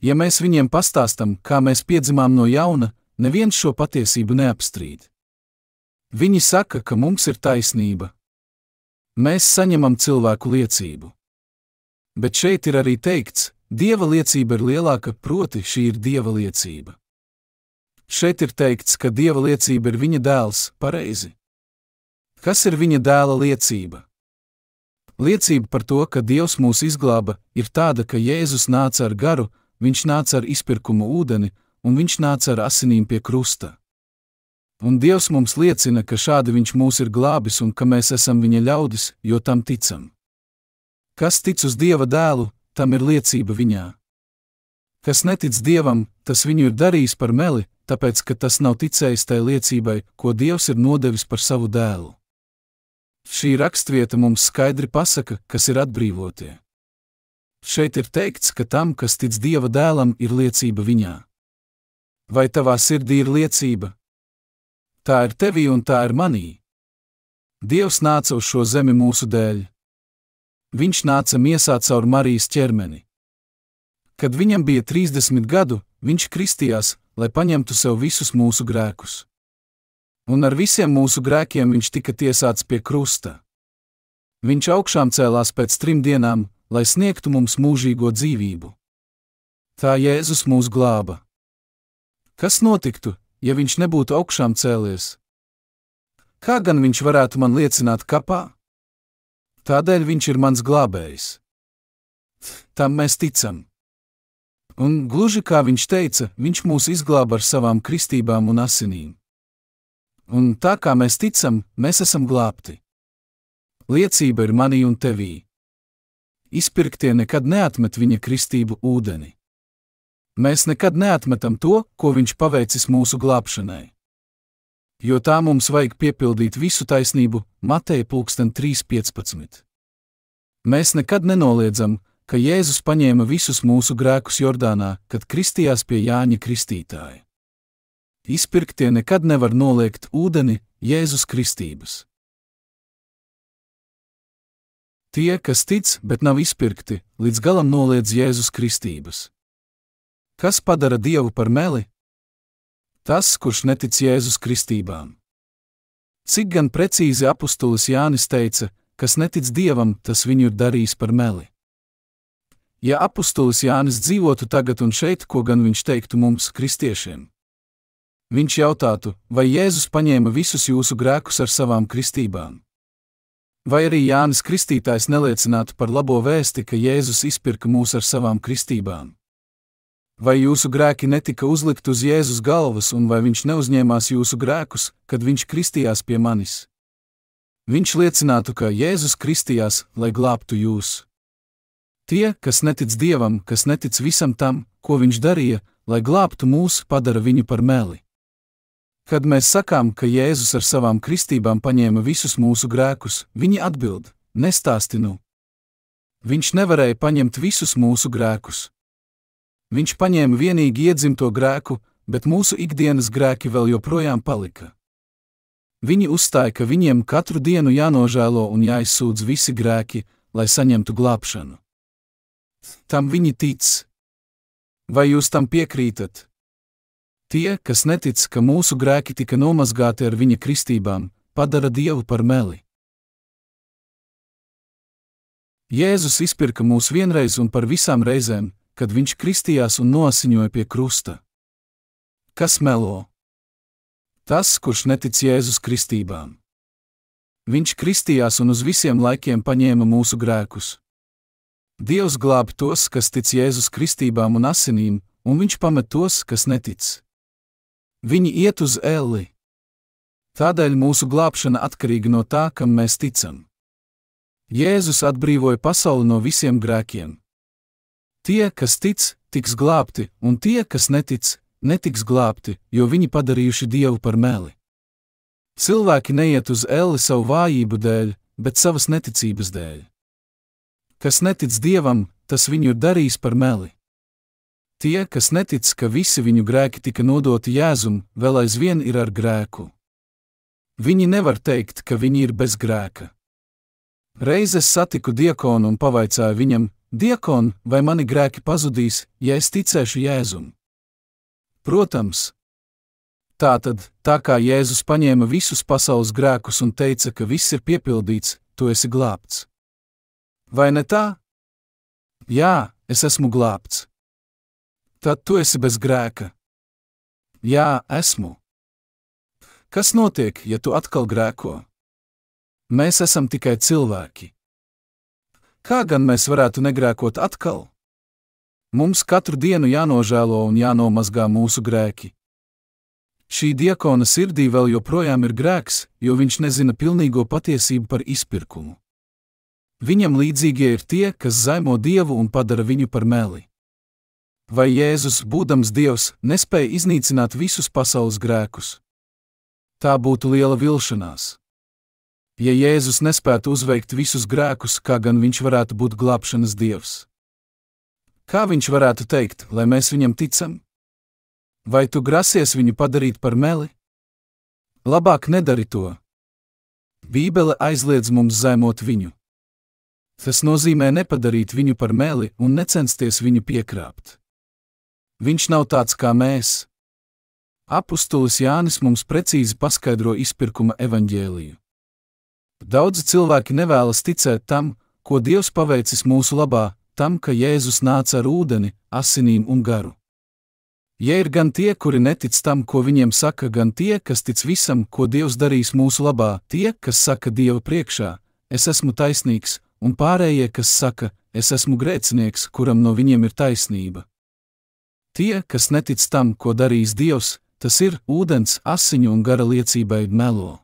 Ja mēs viņiem pastāstam, kā mēs piedzimām no jauna, neviens šo patiesību neapstrīd. Viņi saka, ka mums ir taisnība. Mēs saņemam cilvēku liecību. Bet šeit ir arī teikts: Dieva liecība ir lielāka, proti šī ir Dieva liecība. Šeit ir teikts, ka Dieva liecība ir viņa dēls, pareizi. Kas ir viņa dēla liecība? Liecība par to, ka Dievs mūs izglāba, ir tāda, ka Jēzus nāca ar garu, viņš nāca ar izpirkumu ūdeni, un viņš nāca ar asinīm pie krusta. Un Dievs mums liecina, ka šādi viņš mūs ir glābis un ka mēs esam viņa ļaudis, jo tam ticam. Kas tic uz Dieva dēlu, tam ir liecība viņā. Kas netic Dievam, tas viņu ir darījis par meli, tāpēc, ka tas nav ticējis tai liecībai, ko Dievs ir nodevis par savu dēlu. Šī rakstvieta mums skaidri pasaka, kas ir atbrīvotie. Šeit ir teikts, ka tam, kas tic Dieva dēlam, ir liecība viņā. Vai tavā sirdī ir liecība? Tā ir tevī un tā ir manī. Dievs nāca uz šo zemi mūsu dēļ. Viņš nāca miesā caur Marijas ķermeni. Kad viņam bija 30 gadu, viņš kristījās, lai paņemtu sev visus mūsu grēkus. Un ar visiem mūsu grēkiem viņš tika tiesāts pie krusta. Viņš augšām cēlās pēc 3 dienām, lai sniegtu mums mūžīgo dzīvību. Tā Jēzus mūs glāba. Kas notiktu, ja viņš nebūtu augšām cēlies? Kā gan viņš varētu man liecināt kapā? Tādēļ viņš ir mans glābējs. Tam mēs ticam. Un gluži kā viņš teica, viņš mūs izglāba ar savām kristībām un asinīm. Un tā kā mēs ticam, mēs esam glābti. Liecība ir manī un tevī. Izpirktie nekad neatmet viņa kristību ūdeni. Mēs nekad neatmetam to, ko viņš paveicis mūsu glābšanai. Jo tā mums vajag piepildīt visu taisnību, Mateja 3:15. Mēs nekad nenoliedzam, ka Jēzus paņēma visus mūsu grēkus Jordānā, kad kristījās pie Jāņa Kristītāja. Izpirktie nekad nevar noliegt ūdeni Jēzus kristības. Tie, kas tic, bet nav izpirkti, līdz galam noliedz Jēzus kristības. Kas padara Dievu par meli? Tas, kurš netic Jēzus kristībām. Cik gan precīzi apustulis Jānis teica, kas netic Dievam, tas viņu ir darījis par meli. Ja apustulis Jānis dzīvotu tagad un šeit, ko gan viņš teiktu mums, kristiešiem? Viņš jautātu, vai Jēzus paņēma visus jūsu grēkus ar savām kristībām? Vai arī Jānis Kristītājs neliecinātu par labo vēsti, ka Jēzus izpirka mūs ar savām kristībām? Vai jūsu grēki netika uzlikt uz Jēzus galvas, un vai viņš neuzņēmās jūsu grēkus, kad viņš kristījās pie manis? Viņš liecinātu, ka Jēzus kristījās, lai glābtu jūs. Tie, kas netic Dievam, kas netic visam tam, ko viņš darīja, lai glābtu mūs, padara viņu par meli. Kad mēs sakām, ka Jēzus ar savām kristībām paņēma visus mūsu grēkus, viņi atbild: nestāsti nu. Viņš nevarēja paņemt visus mūsu grēkus. Viņš paņēma vienīgi iedzimto grēku, bet mūsu ikdienas grēki vēl joprojām palika. Viņi uzstāja, ka viņiem katru dienu jānožēlo un jāizsūdz visi grēki, lai saņemtu glābšanu. Tam viņi tic. Vai jūs tam piekrītat? Tie, kas netic, ka mūsu grēki tika nomazgāti ar viņa kristībām, padara Dievu par meli. Jēzus izpirka mūs vienreiz un par visām reizēm, kad viņš kristījās un noasiņoja pie krusta. Kas melo? Tas, kurš netic Jēzus kristībām. Viņš kristījās un uz visiem laikiem paņēma mūsu grēkus. Dievs glābi tos, kas tic Jēzus kristībām un asinīm, un viņš pamet tos, kas netic. Viņi iet uz elli. Tādēļ mūsu glābšana atkarīga no tā, kam mēs ticam. Jēzus atbrīvoja pasauli no visiem grēkiem. Tie, kas tic, tiks glābti, un tie, kas netic, netiks glābti, jo viņi padarījuši Dievu par meli. Cilvēki neiet uz elli savu vājību dēļ, bet savas neticības dēļ. Kas netic Dievam, tas viņu ir darījis par meli. Tie, kas netic, ka visi viņu grēki tika nodoti Jēzum, vēl aizvien ir ar grēku. Viņi nevar teikt, ka viņi ir bez grēka. Reiz es satiku diakonu un pavaicāju viņam: diakon, vai mani grēki pazudīs, ja es ticēšu Jēzum? Protams. Tātad, tā kā Jēzus paņēma visus pasaules grēkus un teica, ka viss ir piepildīts, tu esi glābts. Vai ne tā? Jā, es esmu glābts. Tad tu esi bez grēka. Jā, esmu. Kas notiek, ja tu atkal grēko? Mēs esam tikai cilvēki. Kā gan mēs varētu negrēkot atkal? Mums katru dienu jānožēlo un jānomazgā mūsu grēki. Šī diakona sirdī vēl joprojām ir grēks, jo viņš nezina pilnīgo patiesību par izpirkumu. Viņam līdzīgie ir tie, kas zaimo Dievu un padara viņu par meli. Vai Jēzus, būdams Dievs, nespēja iznīcināt visus pasaules grēkus? Tā būtu liela vilšanās. Ja Jēzus nespētu uzveikt visus grēkus, kā gan viņš varētu būt glābšanas Dievs? Kā viņš varētu teikt, lai mēs viņam ticam? Vai tu grasies viņu padarīt par meli? Labāk nedari to. Bībele aizliedz mums zaimot viņu. Tas nozīmē nepadarīt viņu par meli un necensties viņu piekrāpt. Viņš nav tāds kā mēs. Apustulis Jānis mums precīzi paskaidro izpirkuma evaņģēliju. Daudzi cilvēki nevēlas ticēt tam, ko Dievs paveicis mūsu labā, tam, ka Jēzus nāca ar ūdeni, asinīm un garu. Ja ir gan tie, kuri netic tam, ko viņiem saka, gan tie, kas tic visam, ko Dievs darīs mūsu labā, tie, kas saka Dieva priekšā: es esmu taisnīgs, un pārējie, kas saka: es esmu grēcinieks, kuram no viņiem ir taisnība. Tie, kas netic tam, ko darīs Dievs, tas ir ūdens, asiņu un gara liecībai melo.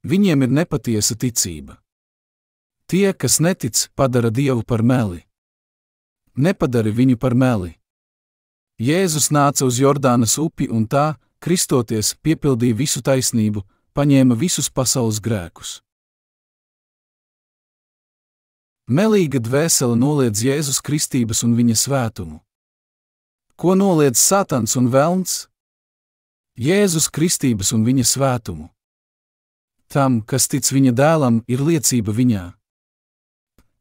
Viņiem ir nepatiesa ticība. Tie, kas netic, padara Dievu par meli. Nepadari viņu par meli. Jēzus nāca uz Jordānas upi un tā, kristoties, piepildīja visu taisnību, paņēma visus pasaules grēkus. Melīga dvēsele noliedz Jēzus kristības un viņa svētumu. Ko noliedz Sātans un velns? Jēzus kristības un viņa svētumu. Tam, kas tic viņa dēlam, ir liecība viņā.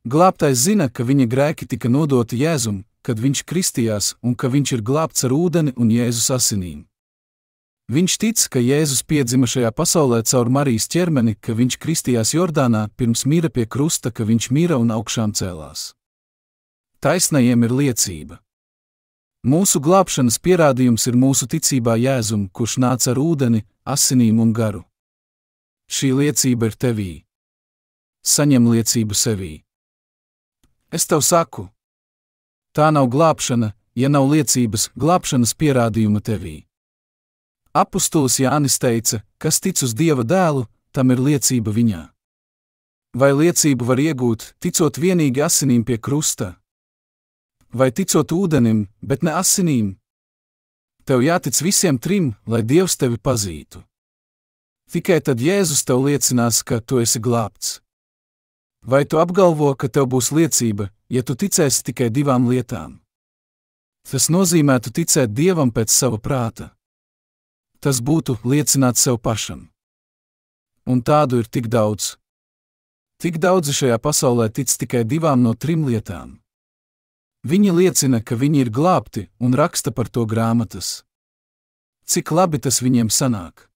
Glābtais zina, ka viņa grēki tika nodoti Jēzum, kad viņš kristījās, un ka viņš ir glābts ar ūdeni un Jēzus asinīm. Viņš tic, ka Jēzus piedzima šajā pasaulē caur Marijas ķermeni, ka viņš kristījās Jordānā, pirms mira pie krusta, ka viņš mira un augšām cēlās. Taisnajiem ir liecība. Mūsu glābšanas pierādījums ir mūsu ticībā Jēzum, kurš nāca ar ūdeni, asinīm un garu. Šī liecība ir tevī. Saņem liecību sevī. Es tev saku, tā nav glābšana, ja nav liecības glābšanas pierādījuma tevī. Apostols Jānis teica, kas tic uz Dieva dēlu, tam ir liecība viņā. Vai liecību var iegūt, ticot vienīgi asinīm pie krusta? Vai ticot ūdenim, bet ne asinīm? Tev jātic visiem trim, lai Dievs tevi pazītu. Tikai tad Jēzus tev liecinās, ka tu esi glābts. Vai tu apgalvo, ka tev būs liecība, ja tu ticēsi tikai divām lietām? Tas nozīmētu ticēt Dievam pēc sava prāta. Tas būtu liecināt sev pašam. Un tādu ir tik daudz. Tik daudzi šajā pasaulē tic tikai divām no trim lietām. Viņi liecina, ka viņi ir glābti un raksta par to grāmatas. Cik labi tas viņiem sanāk.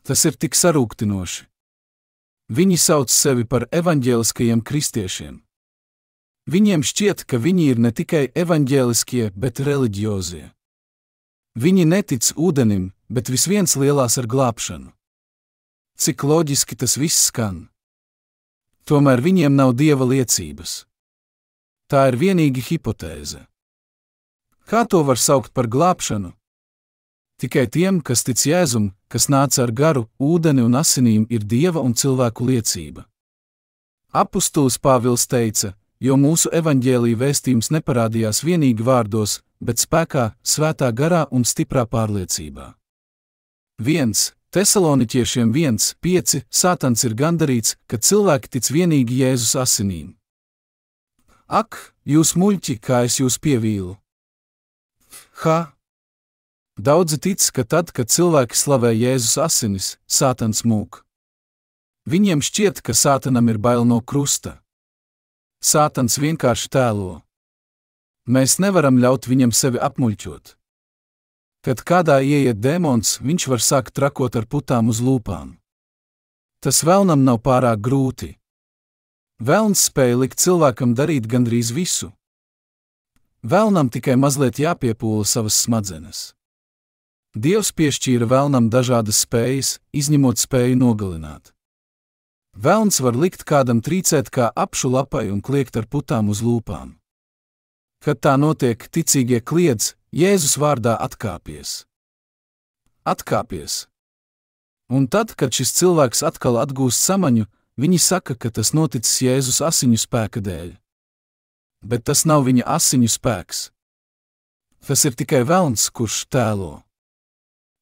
Tas ir tik sarūktinoši. Viņi sauc sevi par evaņģēliskajiem kristiešiem. Viņiem šķiet, ka viņi ir ne tikai evaņģēliskie, bet reliģiozie. Viņi netic ūdenim, bet visviens lielās ar glābšanu. Cik loģiski tas viss skan. Tomēr viņiem nav Dieva liecības. Tā ir vienīgi hipotēze. Kā to var saukt par glābšanu? Tikai tiem, kas tic Jēzum, kas nāca ar garu, ūdeni un asinīm, ir Dieva un cilvēku liecība. Apostols Pāvils teica, jo mūsu evaņģēlija vēstījums neparādījās vienīgi vārdos, bet spēkā, svētā garā un stiprā pārliecībā. 1. Tesaloniķiešiem 1:5 Sātans ir gandarīts, ka cilvēki tic vienīgi Jēzus asinīm. Ak, jūs muļķi, kā es jūs pievīlu! Daudzi tic, ka tad, kad cilvēki slavē Jēzus asinis, Sātans mūk. Viņiem šķiet, ka Sātanam ir bail no krusta. Sātans vienkārši tēlo. Mēs nevaram ļaut viņam sevi apmuļķot. Kad kādā ieiet dēmons, viņš var sākt trakot ar putām uz lūpām. Tas velnam nav pārāk grūti. Velns spēja likt cilvēkam darīt gandrīz visu. Velnam tikai mazliet jāpiepūla savas smadzenes. Dievs piešķīra velnam dažādas spējas, izņemot spēju nogalināt. Velns var likt kādam trīcēt kā apšu lapai un kliegt ar putām uz lūpām. Kad tā notiek, ticīgie kliedz, Jēzus vārdā atkāpies. Atkāpies. Un tad, kad šis cilvēks atkal atgūst samaņu, viņi saka, ka tas noticis Jēzus asiņu spēka dēļ. Bet tas nav viņa asiņu spēks. Tas ir tikai velns, kurš tēlo.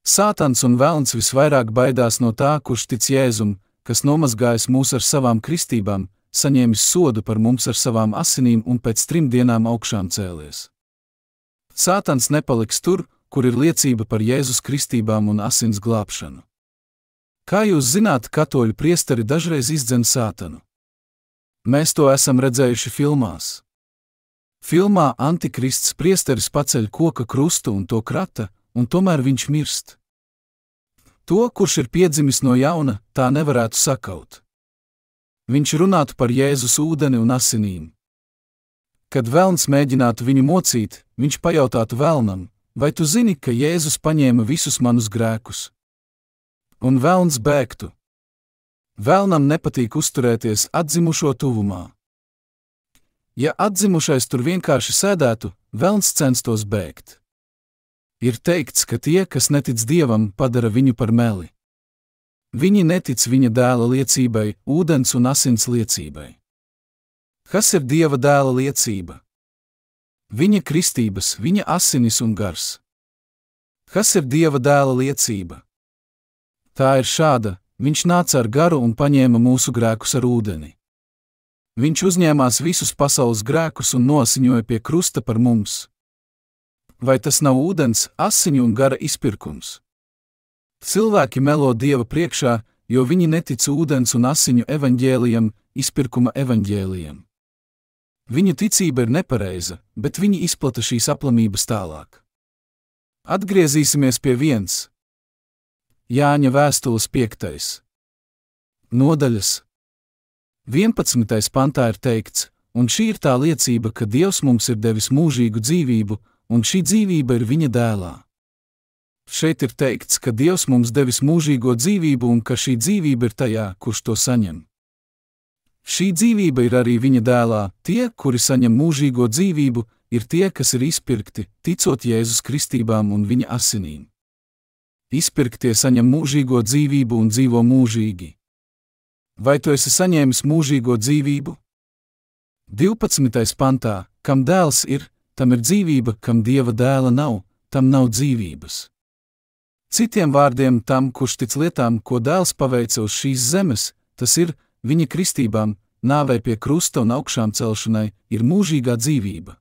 Sātans un velns visvairāk baidās no tā, kurš tic Jēzum, kas nomazgājis mūs ar savām kristībām, saņēmis sodu par mums ar savām asinīm un pēc 3 dienām augšām cēlies. Sātans nepaliks tur, kur ir liecība par Jēzus kristībām un asins glābšanu. Kā jūs zināt, katoļu priesteri dažreiz izdzen Sātanu? Mēs to esam redzējuši filmās. Filmā Antikrists priesteris paceļ koka krustu un to krata, un tomēr viņš mirst. To, kurš ir piedzimis no jauna, tā nevarētu sakaut. Viņš runātu par Jēzus ūdeni un asinīm. Kad velns mēģinātu viņu mocīt, viņš pajautātu velnam, vai tu zini, ka Jēzus paņēma visus manus grēkus? Un velns bēgtu. Velnam nepatīk uzturēties atdzimušo tuvumā. Ja atdzimušais tur vienkārši sēdētu, velns censtos bēgt. Ir teikts, ka tie, kas netic Dievam, padara viņu par meli. Viņi netic viņa dēla liecībai, ūdens un asins liecībai. Kas ir Dieva dēla liecība? Viņa kristības, viņa asinis un gars. Kas ir Dieva dēla liecība? Tā ir šāda: viņš nāca ar garu un paņēma mūsu grēkus ar ūdeni. Viņš uzņēmās visus pasaules grēkus un nosiņoja pie krusta par mums. Vai tas nav ūdens, asiņu un gara izpirkums? Cilvēki melo Dieva priekšā, jo viņi netic ūdens un asiņu evaņģēlijam, izpirkuma evaņģēlijam. Viņu ticība ir nepareiza, bet viņi izplata šīs aplamības tālāk. Atgriezīsimies pie 1. Jāņa vēstules 5. nodaļas. 11. pantā ir teikts, un šī ir tā liecība, ka Dievs mums ir devis mūžīgu dzīvību, un šī dzīvība ir viņa dēlā. Šeit ir teikts, ka Dievs mums devis mūžīgo dzīvību un ka šī dzīvība ir tajā, kurš to saņem. Šī dzīvība ir arī viņa dēlā. Tie, kuri saņem mūžīgo dzīvību, ir tie, kas ir izpirkti, ticot Jēzus kristībām un viņa asinīm. Izpirktie saņem mūžīgo dzīvību un dzīvo mūžīgi. Vai tu esi saņēmis mūžīgo dzīvību? 12. pantā, kam dēls ir, tam ir dzīvība, kam Dieva dēla nav, tam nav dzīvības. Citiem vārdiem, tam, kurš tic lietām, ko dēls paveica uz šīs zemes, tas ir, viņa kristībām, nāvei pie krusta un augšām celšanai, ir mūžīgā dzīvība.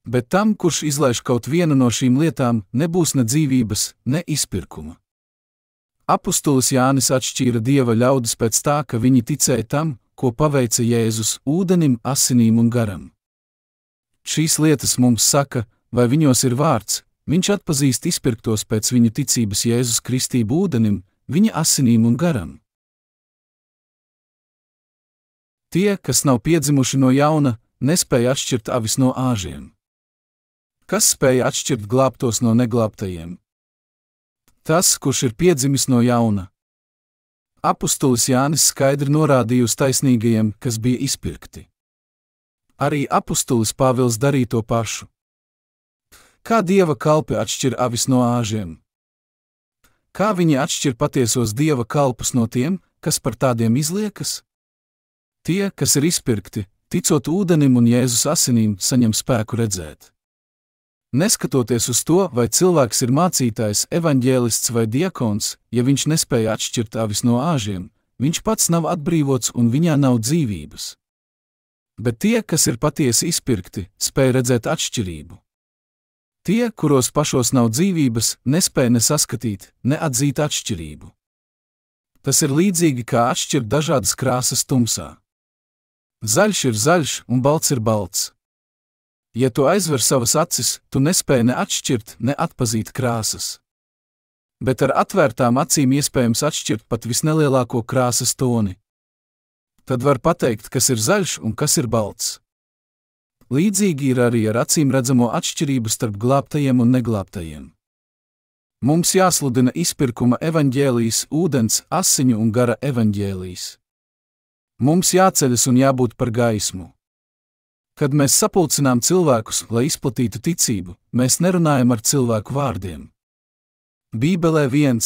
Bet tam, kurš izlaiž kaut vienu no šīm lietām, nebūs ne dzīvības, ne izpirkuma. Apostolis Jānis atšķīra Dieva ļaudis pēc tā, ka viņi ticēja tam, ko paveica Jēzus ūdenim, asinīm un garam. Šīs lietas mums saka, vai viņos ir vārds, viņš atpazīst izpirktos pēc viņu ticības Jēzus kristību ūdenim, viņa asinīm un garam. Tie, kas nav piedzimuši no jauna, nespēja atšķirt avis no āžiem. Kas spēja atšķirt glābtos no neglābtajiem? Tas, kurš ir piedzimis no jauna. Apostolis Jānis skaidri norādīja uz taisnīgajiem, kas bija izpirkti. Arī apostolis Pāvils darīja to pašu. Kā Dieva kalpi atšķir avis no āžiem? Kā viņi atšķir patiesos Dieva kalpus no tiem, kas par tādiem izliekas? Tie, kas ir izpirkti, ticot ūdenim un Jēzus asinīm, saņem spēku redzēt. Neskatoties uz to, vai cilvēks ir mācītājs, evaņģēlists vai diakons, ja viņš nespēja atšķirt avis no āžiem, viņš pats nav atbrīvots un viņā nav dzīvības. Bet tie, kas ir patiesi izpirkti, spēj redzēt atšķirību. Tie, kuros pašos nav dzīvības, nespēj ne saskatīt, ne atzīt atšķirību. Tas ir līdzīgi kā atšķirt dažādas krāsas tumsā. Zaļš ir zaļš un balts ir balts. Ja tu aizver savas acis, tu nespēj ne atšķirt, ne atpazīt krāsas. Bet ar atvērtām acīm iespējams atšķirt pat visnelielāko krāsas toni. Tad var pateikt, kas ir zaļš un kas ir balts. Līdzīgi ir arī ar acīm redzamo atšķirību starp glābtajiem un neglābtajiem. Mums jāsludina izpirkuma evaņģēlijs, ūdens, asiņu un gara evaņģēlijs. Mums jāceļas un jābūt par gaismu. Kad mēs sapulcinām cilvēkus, lai izplatītu ticību, mēs nerunājam ar cilvēku vārdiem. Bībelē 1.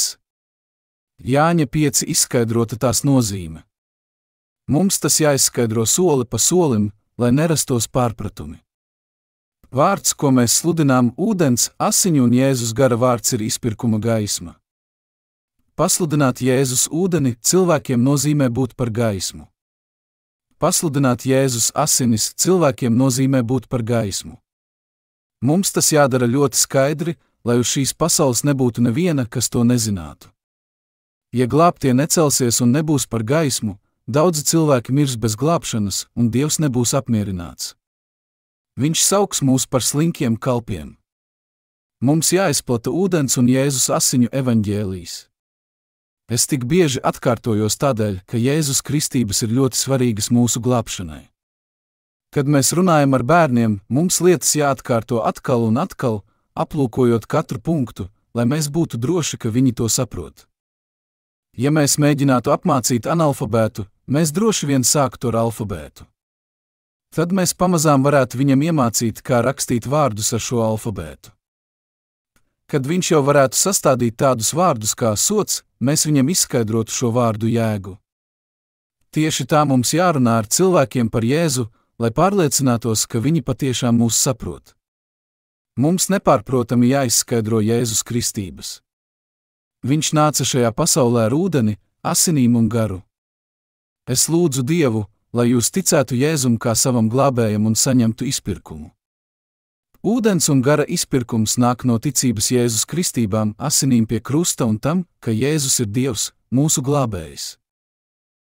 Jāņa 5 izskaidrota tās nozīme. Mums tas jāizskaidro soli pa solim, lai nerastos pārpratumi. Vārds, ko mēs sludinām, ūdens, asiņu un Jēzus gara vārds ir izpirkuma gaisma. Pasludināt Jēzus ūdeni cilvēkiem nozīmē būt par gaismu. Pasludināt Jēzus asinis cilvēkiem nozīmē būt par gaismu. Mums tas jādara ļoti skaidri, lai uz šīs pasaules nebūtu neviena, kas to nezinātu. Ja glābtie necelsies un nebūs par gaismu, daudzi cilvēki mirs bez glābšanas, un Dievs nebūs apmierināts. Viņš sauks mūs par slinkiem kalpiem. Mums jāizplata ūdens un Jēzus asiņu evaņģēlijs. Es tik bieži atkārtojos tādēļ, ka Jēzus kristības ir ļoti svarīgas mūsu glābšanai. Kad mēs runājam ar bērniem, mums lietas jāatkārto atkal un atkal, aplūkojot katru punktu, lai mēs būtu droši, ka viņi to saprot. Ja mēs mēģinātu apmācīt analfabētu, mēs droši vien sāktu ar alfabētu. Tad mēs pamazām varētu viņam iemācīt, kā rakstīt vārdus ar šo alfabētu. Kad viņš jau varētu sastādīt tādus vārdus kā sots, mēs viņam izskaidrotu šo vārdu jēgu. Tieši tā mums jārunā ar cilvēkiem par Jēzu, lai pārliecinātos, ka viņi patiešām mūs saprot. Mums nepārprotami jāizskaidro Jēzus kristības. Viņš nāca šajā pasaulē ar ūdeni, asinīm un garu. Es lūdzu Dievu, lai jūs ticētu Jēzum kā savam glābējam un saņemtu izpirkumu. Ūdens un gara izpirkums nāk no ticības Jēzus kristībām, asinīm pie krusta un tam, ka Jēzus ir Dievs, mūsu glābējs.